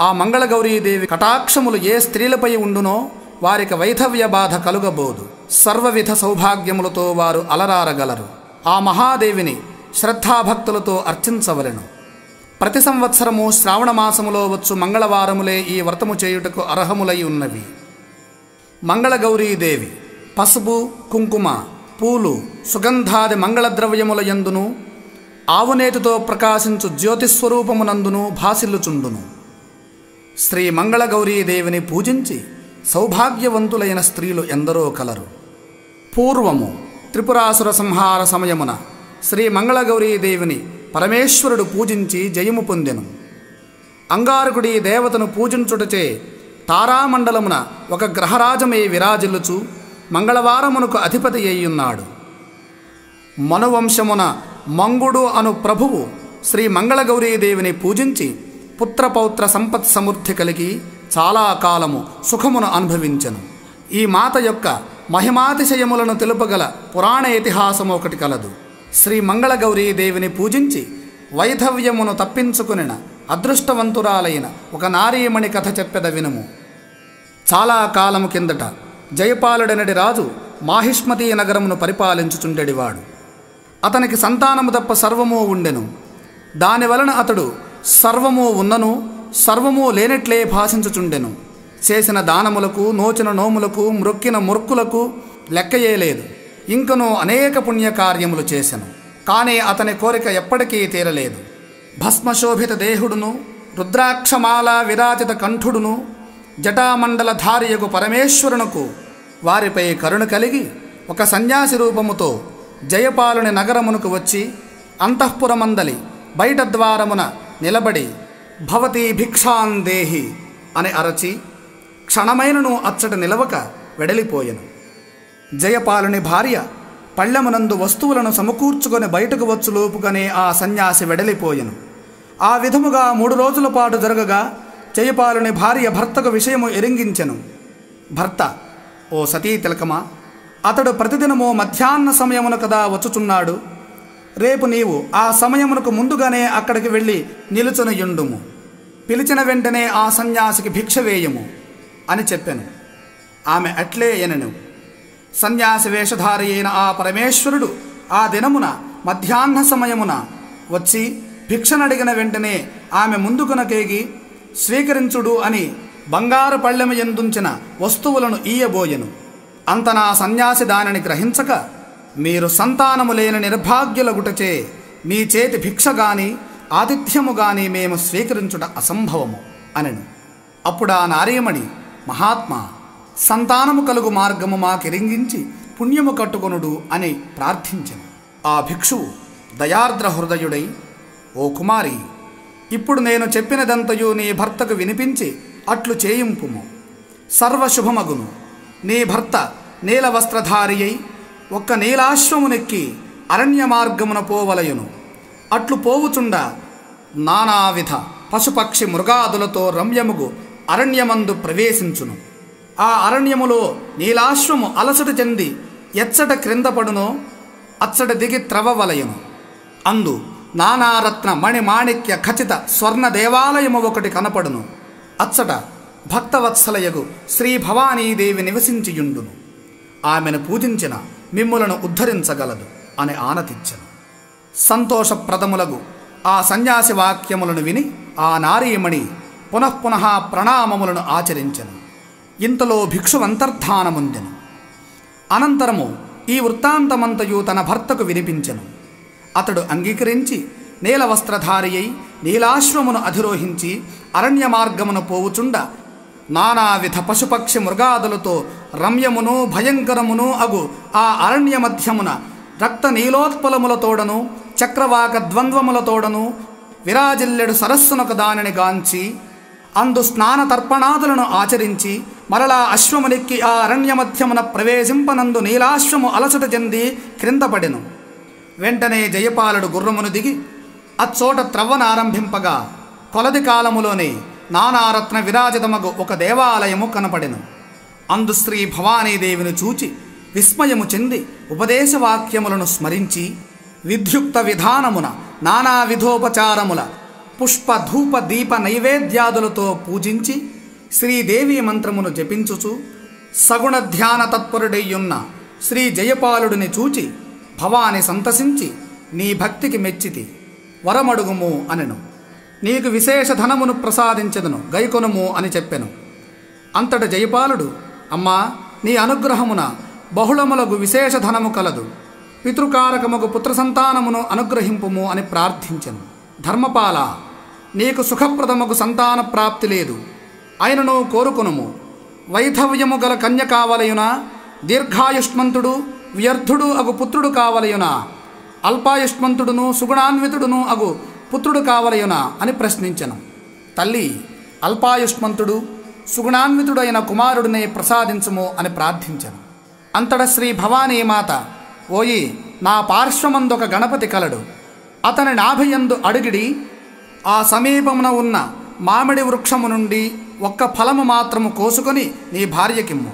ఆ మంగళగౌరీదేవి కటాక్షములు ఏ స్త్రీలపై ఉండునో వారికి వైధవ్య బాధ కలుగబోదు. సర్వవిధ సౌభాగ్యములతో వారు అలరారగలరు. ఆ మహాదేవిని శ్రద్ధాభక్తులతో అర్చించవలెను. ప్రతి సంవత్సరము శ్రావణమాసములో వచ్చు మంగళవారములే ఈ వ్రతము చేయుటకు అర్హములై ఉన్నవి. మంగళగౌరీదేవి పసుపు, కుంకుమ, పూలు, సుగంధాది మంగళద్రవ్యముల యందును ఆవునేతితో ప్రకాశించు జ్యోతిస్వరూపమునందును భాసిల్లుచుండును. శ్రీ మంగళగౌరీదేవిని పూజించి సౌభాగ్యవంతులైన స్త్రీలు ఎందరో కలరు. పూర్వము త్రిపురాసుర సంహార సమయమున శ్రీ మంగళగౌరీదేవిని పరమేశ్వరుడు పూజించి జయము పొందెను. అంగారకుడి దేవతను పూజించుటచే తారామండలమున ఒక గ్రహరాజమే విరాజిల్లుచు మంగళవారమునకు అధిపతి అయ్యున్నాడు. మనువంశమున మంగుడు అను ప్రభువు శ్రీ మంగళగౌరీదేవిని పూజించి పుత్రపౌత్ర సంపత్ సమృద్ధి కలిగి చాలా కాలము సుఖమును అనుభవించెను. ఈ మాత యొక్క మహిమాతిశయములను తెలుపగల పురాణ ఇతిహాసము ఒకటి కలదు. శ్రీ మంగళగౌరీదేవిని పూజించి వైధవ్యమును తప్పించుకునిన అదృష్టవంతురాలైన ఒక నారీమణి కథ చెప్పెద వినుము. చాలా కాలము కిందట జయపాలుడనడి రాజు మాహిష్మతీ నగరమును పరిపాలించుచుండెడివాడు. అతనికి సంతానము తప్ప సర్వము ఉండెను. దానివలన అతడు సర్వము ఉన్నను సర్వము లేనట్లే భాషించుచుండెను. చేసిన దానములకు, నోచిన నోములకు, మ్రొక్కిన మొక్కులకు లెక్కయే లేదు. ఇంకనూ అనేక పుణ్యకార్యములు చేసెను. కానీ అతని కోరిక ఎప్పటికీ తీరలేదు. భస్మశోభిత దేహుడును, రుద్రాక్షమాల విరాజిత కంఠుడును, జటామండలధారియగు పరమేశ్వరునకు వారిపై కరుణ కలిగి ఒక సన్యాసి రూపముతో జయపాలుని నగరమునకు వచ్చి అంతఃపురమందలి బయట ద్వారమున నిలబడి భవతీ భిక్షాందేహి అని అరచి క్షణమైనను అచ్చట నిలవక వెడలిపోయెను. జయపాలుని భార్య పళ్ళెమునందు వస్తువులను సమకూర్చుకొని బయటకు వచ్చులోపుగానే ఆ సన్యాసి వెడలిపోయెను. ఆ విధముగా 3 రోజుల పాటు జరగగా జయపాలుని భార్య భర్తకు విషయము ఎరింగించెను. భర్త, ఓ సతీ తిలకమా, అతడు ప్రతిదినము మధ్యాహ్న సమయమున కదా వచ్చుచున్నాడు. రేపు నీవు ఆ సమయమునకు ముందుగానే అక్కడికి వెళ్ళి నిలుచునియుండుము. పిలిచిన వెంటనే ఆ సన్యాసికి భిక్ష వేయము అని చెప్పెను. ఆమె అట్లే ఎనెను. సన్యాసి వేషధారి అయిన ఆ పరమేశ్వరుడు ఆ దినమున మధ్యాహ్న సమయమున వచ్చి భిక్షనడిగిన వెంటనే ఆమె ముందుకునకేగి స్వీకరించుడు అని బంగారు పళ్ళెము యందుంచిన వస్తువులను ఈయబోయెను. అంతనా సన్యాసి దానిని గ్రహించక, మీరు సంతానము లేని నిర్భాగ్యులగుటచే మీ చేతి భిక్ష గాని ఆతిథ్యము గాని మేము స్వీకరించుట అసంభవము అనెను. అప్పుడా నారీమణి, మహాత్మా, సంతానము కలుగు మార్గము మాకిరింగించి పుణ్యము కట్టుకొనుడు అని ప్రార్థించెను. ఆ భిక్షువు దయార్ద్ర హృదయుడై, ఓ కుమారి, ఇప్పుడు నేను చెప్పినదంతయు నీ భర్తకు వినిపించి అట్లు చేయింపుము. సర్వశుభమగును. నీ భర్త నీల వస్త్రధారి అయి ఒక్క నీలాశ్వమునెక్కి అరణ్య మార్గమున పోవలయును. అట్లు పోవుచుండ నానావిధ పశుపక్షి మృగాదులతో రమ్యముగు అరణ్యమందు ప్రవేశించును. ఆ అరణ్యములో నీలాశ్వము అలసట చెంది ఎచ్చట క్రిందపడునో అచ్చట దిగి త్రవవలయును. అందు నానారత్న మణిమాణిక్య ఖచిత స్వర్ణ దేవాలయము ఒకటి కనపడును. అచ్చట భక్తవత్సలయగు శ్రీ భవానీదేవి నివసించియుండును. ఆమెను పూజించిన మిమ్ములను ఉద్ధరించగలదు అని ఆనతిచ్చెను. సంతోషప్రదములగు ఆ సన్యాసి వాక్యములను విని ఆ నారీమణి పునఃపునః ప్రణామములను ఆచరించెను. ఇంతలో భిక్షువంతర్ధానముందెను. అనంతరము ఈ వృత్తాంతమంతయు తన భర్తకు వినిపించెను. అతడు అంగీకరించి నీలవస్త్రధారి అయి నీలాశ్వమును అధిరోహించి అరణ్య మార్గమును పోవుచుండ నానావిధ పశుపక్షి మృగాదులతో రమ్యమును భయంకరమును అగు ఆ అరణ్య మధ్యమున రక్త నీలోత్పలములతోడను చక్రవాక ద్వంద్వములతోడను విరాజిల్లెడు సరస్సునొక దానిని గాంచి అందు స్నాన తర్పణాదులను ఆచరించి మరలా అశ్వమునెక్కి ఆ అరణ్య మధ్యమున ప్రవేశింపనందు నీలాశ్వము అలసట చెంది క్రిందపడెను. వెంటనే జయపాలుడు గుర్రమును దిగి అచ్చోట త్రవ్వనారంభింపగా కొలది కాలములోనే నానారత్న విరాజితమగు ఒక దేవాలయము కనపడెను. అందు శ్రీ భవానీదేవిని చూచి విస్మయము చెంది ఉపదేశవాక్యములను స్మరించి విద్యుక్త విధానమున నానా విధోపచారముల పుష్ప ధూప దీప నైవేద్యాదులతో పూజించి శ్రీదేవి మంత్రమును జపించుచు సగుణ ధ్యాన తత్పరుడయ్యున్న శ్రీ జయపాలుడిని చూచి భవాని సంతసించి, నీ భక్తికి మెచ్చితి, వరమడుగుము అనెను. నీకు విశేష ధనమును ప్రసాదించెదను, గైకొనుము అని చెప్పెను. అంతట జయపాలుడు, అమ్మా, నీ అనుగ్రహమున బహుళములగు విశేష ధనము కలదు, పితృకారకముగు పుత్ర సంతానమును అనుగ్రహింపుము అని ప్రార్థించెను. ధర్మపాల, నీకు సుఖప్రదముగు సంతాన ప్రాప్తి లేదు, ఆయనను కోరుకొనుము. వైధవ్యము గల కన్య కావలయునా, దీర్ఘాయుష్మంతుడు వ్యర్థుడు అగు పుత్రుడు కావలయునా, అల్పాయుష్మంతుడును సుగుణాన్వితుడును అగు పుత్రుడు కావలయునా అని ప్రశ్నించెను. తల్లి, అల్పాయుష్మంతుడు సుగుణాన్వితుడైన కుమారుడిని ప్రసాదించుము అని ప్రార్థించెను. అంతట శ్రీ భవానీమాత, ఓయి, నా పార్శ్వమందొక గణపతి కలడు, అతని నాభియందు అడుగిడి ఆ సమీపమున ఉన్న మామిడి వృక్షము నుండి ఒక్క ఫలము మాత్రము కోసుకొని నీ భార్యకిమ్ము.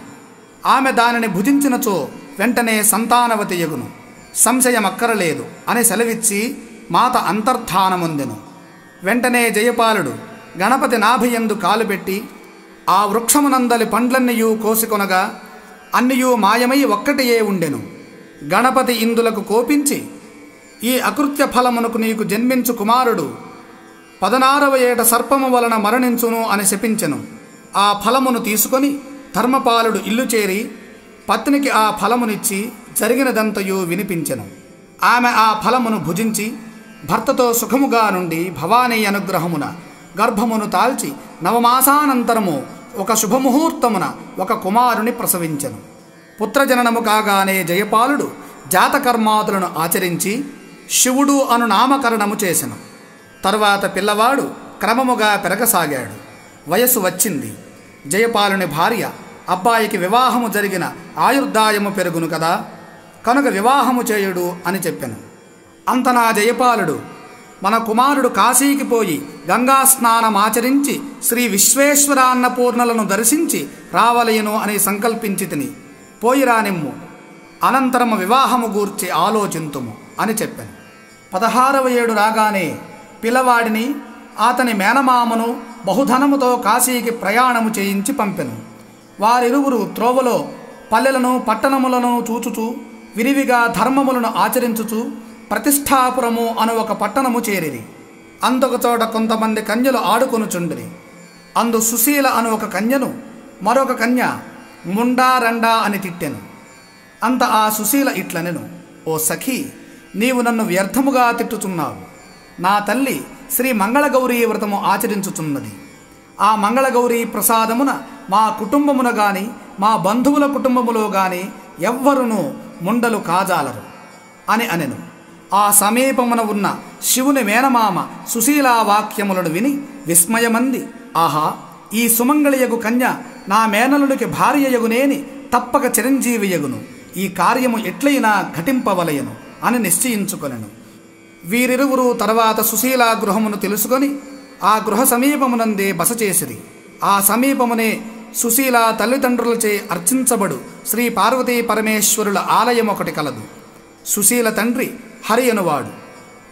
ఆమె దానిని భుజించినచో వెంటనే సంతానవతి యగును, సంశయమక్కరలేదు అని సెలవిచ్చి మాత అంతర్ధానముందెను. వెంటనే జయపాలుడు గణపతి నాభియందు కాలుపెట్టి ఆ వృక్షమునందలి పండ్లన్నీయూ కోసికొనగా అన్నియూ మాయమై ఒక్కటియే ఉండెను. గణపతి ఇందులకు కోపించి, ఈ అకృత్య ఫలమునకు నీకు జన్మించు కుమారుడు 16వ ఏట సర్పము వలన మరణించును అని శపించెను. ఆ ఫలమును తీసుకొని ధర్మపాలుడు ఇల్లు చేరి పత్నికి ఆ ఫలమునిచ్చి జరిగినదంతయు వినిపించెను. ఆమె ఆ ఫలమును భుజించి భర్తతో సుఖముగా నుండి భవానీ అనుగ్రహమున గర్భమును తాల్చి 9 మాసానంతరము ఒక శుభముహూర్తమున ఒక కుమారుని ప్రసవించెను. పుత్రజననము కాగానే జయపాలుడు జాతకర్మాదులను ఆచరించి శివుడు అను నామకరణము చేసెను. తరువాత పిల్లవాడు క్రమముగా పెరగసాగాడు. వయస్సు వచ్చింది. జయపాలుని భార్య, అబ్బాయికి వివాహము జరిగిన ఆయుర్దాయము పెరుగును కదా, కనుక వివాహము చేయుడు అని చెప్పెను. అంతనా జయపాలుడు, మన కుమారుడు కాశీకి పోయి గంగా స్నానమాచరించి శ్రీ విశ్వేశ్వరాన్నపూర్ణలను దర్శించి రావలయను అని సంకల్పించి తిని, పోయిరానిమ్ము, అనంతరము వివాహము గూర్చి ఆలోచింతుము అని చెప్పాను. 16వ ఏడు రాగానే పిల్లవాడిని అతని మేనమామను బహుధనముతో కాశీకి ప్రయాణము చేయించి పంపెను. వారిరువురు త్రోవలో పల్లెలను పట్టణములను చూచుచూ విరివిగా ధర్మములను ఆచరించుచూ ప్రతిష్టాపురము అను ఒక పట్టణము చేరిరి. అందొక చోట కొంతమంది కన్యలు ఆడుకొనుచుండిరి. అందు సుశీల అను ఒక కన్యను మరొక కన్య ముండా రండా అని తిట్టెను. అంత ఆ సుశీల ఇట్లనెను, ఓ సఖీ, నీవు నన్ను వ్యర్థముగా తిట్టుచున్నావు. నా తల్లి శ్రీ మంగళగౌరీ వ్రతము ఆచరించుచున్నది. ఆ మంగళగౌరీ ప్రసాదమున మా కుటుంబమున గాని మా బంధువుల కుటుంబములో గాని ఎవ్వరునూ ముండలు కాజాలరు అని అనెను. ఆ సమీపమున ఉన్న శివుని మేనమామ సుశీలా వాక్యములను విని విస్మయమంది. ఆహా, ఈ సుమంగళియగు కన్య నా మేనలునికి భార్యయగునేని తప్పక చిరంజీవియగును. ఈ కార్యము ఎట్లయినా ఘటింపవలయను అని నిశ్చయించుకొనెను. వీరిరువురు తర్వాత సుశీలా గృహమును తెలుసుకొని ఆ గృహ సమీపమునందే బస చేసిరి. ఆ సమీపమునే సుశీల తల్లిదండ్రులచే అర్చించబడు శ్రీ పార్వతీ పరమేశ్వరుల ఆలయం ఒకటి కలదు. సుశీల తండ్రి హరి అనువాడు.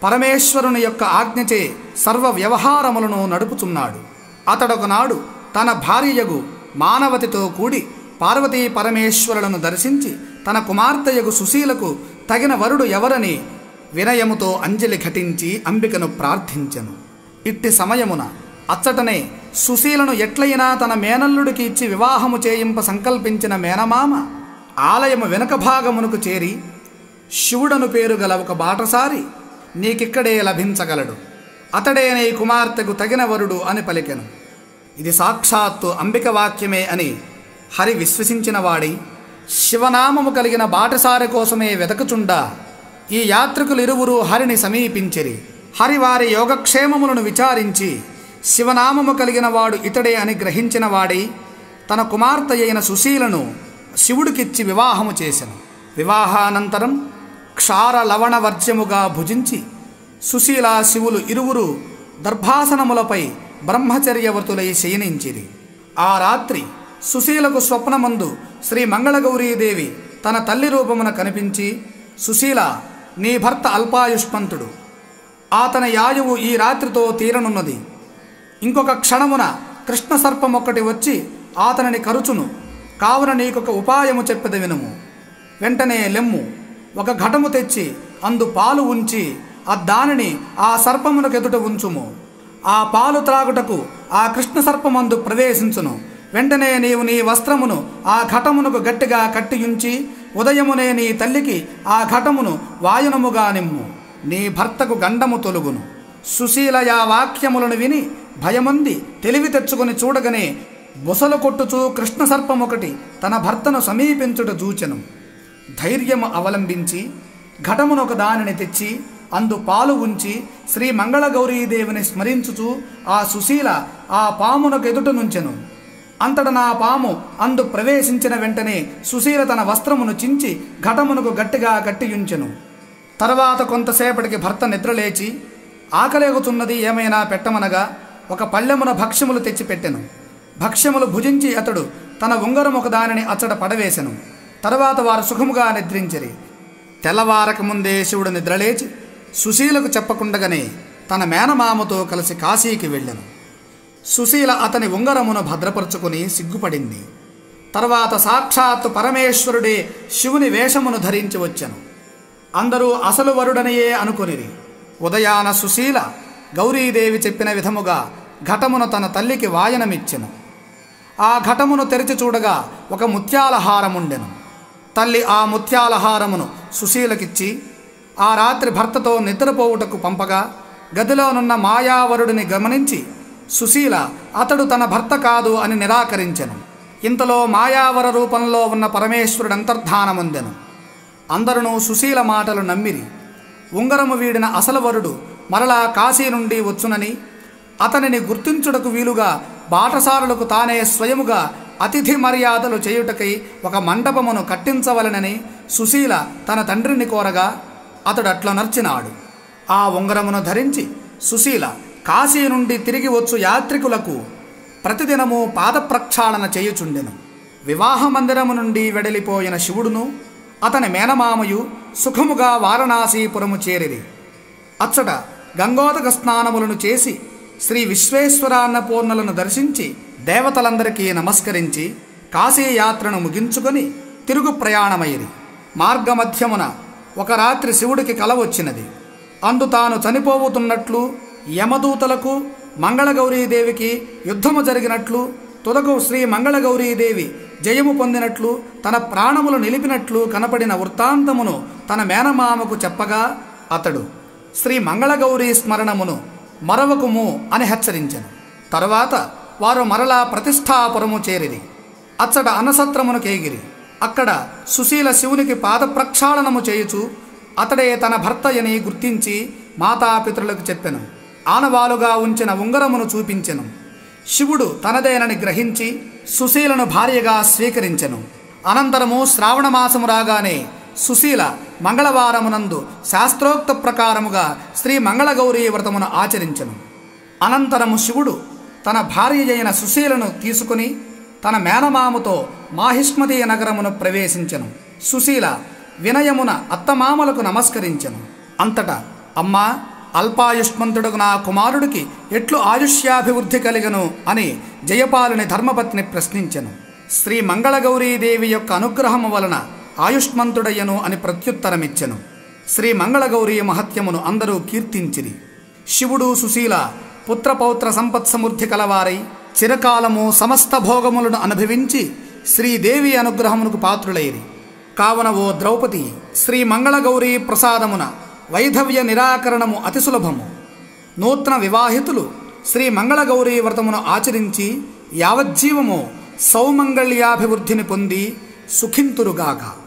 పరమేశ్వరుని యొక్క ఆజ్ఞచే సర్వ వ్యవహారములను నడుపుచున్నాడు. అతడొకనాడు తన భార్యయగు మానవతితో కూడి పార్వతీ పరమేశ్వరులను దర్శించి తన కుమార్తెయగు సుశీలకు తగిన వరుడు ఎవరని వినయముతో అంజలి ఘటించి అంబికను ప్రార్థించెను. ఇట్టి సమయమున అచ్చటనే సుశీలను ఎట్లయినా తన మేనల్లుడికి ఇచ్చి వివాహము చేయింప సంకల్పించిన మేనమామ ఆలయము వెనుక భాగమునకు చేరి, శివుడను పేరు గల ఒక బాటసారి నీకిక్కడే లభించగలడు, అతడే నీ కుమార్తెకు తగిన వరుడు అని పలికెను. ఇది సాక్షాత్తు అంబిక వాక్యమే అని హరి విశ్వసించిన వాడి శివనామము కలిగిన బాటసారి కోసమే వెతకుచుండా ఈ యాత్రికులిరువురు హరిని సమీపించిరి. హరి వారి యోగక్షేమములను విచారించి శివనామము కలిగిన వాడు ఇతడే అని గ్రహించిన వాడి తన కుమార్తె అయిన సుశీలను శివుడికిచ్చి వివాహము చేసెను. వివాహానంతరం క్షార లవణ వర్జ్యముగా భుజించి సుశీల శివులు ఇరువురు దర్భాసనములపై బ్రహ్మచర్యవతులై శయనించిరి. ఆ రాత్రి సుశీలకు స్వప్నమందు శ్రీ మంగళగౌరీదేవి తన తల్లి రూపమున కనిపించి, సుశీల, నీ భర్త అల్పాయుష్మంతుడు, అతని యాయువు ఈ రాత్రితో తీరనున్నది. ఇంకొక క్షణమున కృష్ణ సర్పం ఒక్కటి వచ్చి అతనిని కరుచును. కావున నీకొక ఉపాయము చెప్పెద వినుము. వెంటనే లెమ్ము, ఒక ఘటము తెచ్చి అందు పాలు ఉంచి దానిని ఆ సర్పమునకు ఎదుట ఉంచుము. ఆ పాలు త్రాగుటకు ఆ కృష్ణ సర్పమందు ప్రవేశించును. వెంటనే నీవు నీ వస్త్రమును ఆ ఘటమునకు గట్టిగా కట్టియుంచి ఉదయమునే నీ తల్లికి ఆ ఘటమును వాయునముగా నిమ్ము. నీ భర్తకు గండము తొలుగును. సుశీల ఆ వాక్యములను విని భయమంది తెలివి తెచ్చుకొని చూడగనే బుసలు కొట్టుచూ కృష్ణ సర్పం ఒకటి తన భర్తను సమీపించుట చూచెను. ధైర్యము అవలంబించి ఘటమునొక దానిని తెచ్చి అందు పాలు ఉంచి శ్రీ మంగళగౌరీదేవిని స్మరించుచూ ఆ సుశీల ఆ పామునకు ఎదుట నుంచెను. అంతట నా పాము అందు ప్రవేశించిన వెంటనే సుశీల తన వస్త్రమును చించి ఘటమునకు గట్టిగా కట్టియుంచెను. తర్వాత కొంతసేపటికి భర్త నిద్రలేచి ఆకలేగుతున్నది, ఏమైనా పెట్టమనగా ఒక పళ్ళెమున భక్ష్యములు తెచ్చిపెట్టెను. భక్ష్యములు భుజించి అతడు తన ఉంగరం ఒక దానిని అచ్చట పడవేశెను. తర్వాత వారు సుఖముగా నిద్రించిరి. తెల్లవారక ముందే శివుడు నిద్రలేచి సుశీలకు చెప్పకుండగానే తన మేనమామతో కలిసి కాశీకి వెళ్ళెను. సుశీల అతని ఉంగరమును భద్రపరుచుకుని సిగ్గుపడింది. తర్వాత సాక్షాత్తు పరమేశ్వరుడే శివుని వేషమును ధరించి వచ్చెను. అందరూ అసలు వరుడనియే అనుకొనిరి. ఉదయాన సుశీల గౌరీదేవి చెప్పిన విధముగా ఘటమును తన తల్లికి వాయనమిచ్చెను. ఆ ఘటమును తెరిచి చూడగా ఒక ముత్యాల హారముండెను. తల్లి ఆ ముత్యాల హారమును సుశీలకిచ్చి ఆ రాత్రి భర్తతో నిద్రపోవుటకు పంపగా గదిలోనున్న మాయావరుడిని గమనించి సుశీల అతడు తన భర్త కాదు అని నిరాకరించెను. ఇంతలో మాయావర రూపంలో ఉన్న పరమేశ్వరుడు అంతర్ధానముందెను. అందరూ సుశీల మాటలు నమ్మిరి. ఉంగరము వీడిన అసలు వరుడు మరలా కాశీ నుండి వచ్చునని, అతనిని గుర్తించుటకు వీలుగా బాటసారులకు తానే స్వయముగా అతిథి మర్యాదలు చేయుటకై ఒక మండపమును కట్టించవలనని సుశీల తన తండ్రిని కోరగా అతడు అట్లా నర్చినాడు. ఆ ఉంగరమును ధరించి సుశీల కాశీ నుండి తిరిగి వచ్చు యాత్రికులకు ప్రతిదినము పాదప్రక్షాళన చేయుచుండెను. వివాహ మందిరము నుండి వెడలిపోయిన శివుడును అతని మేనమామయు సుఖముగా వారణాసీపురము చేరిరి. అచ్చట గంగోదక స్నానములను చేసి శ్రీ విశ్వేశ్వరాన్నపూర్ణలను దర్శించి దేవతలందరికీ నమస్కరించి కాశీయాత్రను ముగించుకొని తిరుగు ప్రయాణమైరి. మార్గమధ్యమున ఒక రాత్రి శివుడికి కల వచ్చినది. అందు తాను చనిపోవుతున్నట్లు, యమదూతలకు మంగళగౌరీదేవికి యుద్ధము జరిగినట్లు, తుదకు శ్రీ మంగళగౌరీదేవి జయము పొందినట్లు తన ప్రాణములు నిలిపినట్లు కనపడిన వృత్తాంతమును తన మేనమామకు చెప్పగా అతడు శ్రీ మంగళగౌరీ స్మరణమును మరవకుము అని హెచ్చరించెను. తరువాత వారు మరలా ప్రతిష్టాపురము చేరిరి. అచ్చట అన్నసత్రమును కేగిరి. అక్కడ సుశీల శివునికి పాద ప్రక్షాళనము చేయుచు అతడే తన భర్తయని గుర్తించి మాతాపితరులకు చెప్పెను. ఆనవాలుగా ఉంచిన ఉంగరమును చూపించెను. శివుడు తనదేనని గ్రహించి సుశీలను భార్యగా స్వీకరించెను. అనంతరము శ్రావణమాసము రాగానే సుశీల మంగళవారమునందు శాస్త్రోక్త ప్రకారముగా శ్రీ మంగళగౌరీ వ్రతమును ఆచరించెను. అనంతరము శివుడు తన భార్య అయిన సుశీలను తీసుకుని తన మేనమామతో మాహిష్మతీ నగరమును ప్రవేశించెను. సుశీల వినయమున అత్తమామలకు నమస్కరించెను. అంతటా అమ్మా, అల్పాయుష్మంతుడుగు నా కుమారుడికి ఎట్లు ఆయుష్యాభివృద్ధి కలిగను అని జయపాలుని ధర్మపత్ని ప్రశ్నించెను. శ్రీ మంగళగౌరీదేవి యొక్క అనుగ్రహము వలన ఆయుష్మంతుడయ్యను అని ప్రత్యుత్తరమిచ్చెను. శ్రీ మంగళగౌరీ మహత్యమును అందరూ కీర్తించిరి. శివుడు సుశీల పుత్రపౌత్ర సంపత్సమృద్ధి కలవారై చిరకాలము సమస్త భోగములను అనుభవించి శ్రీదేవి అనుగ్రహమునకు పాత్రులైరి. కావున ఓ ద్రౌపది, శ్రీ మంగళగౌరీ ప్రసాదమున వైధవ్య నిరాకరణము అతి సులభము. నూతన వివాహితులు శ్రీ మంగళగౌరీ వ్రతమును ఆచరించి యావజ్జీవము సౌమంగళ్యాభివృద్ధిని పొంది సుఖింతురుగాక.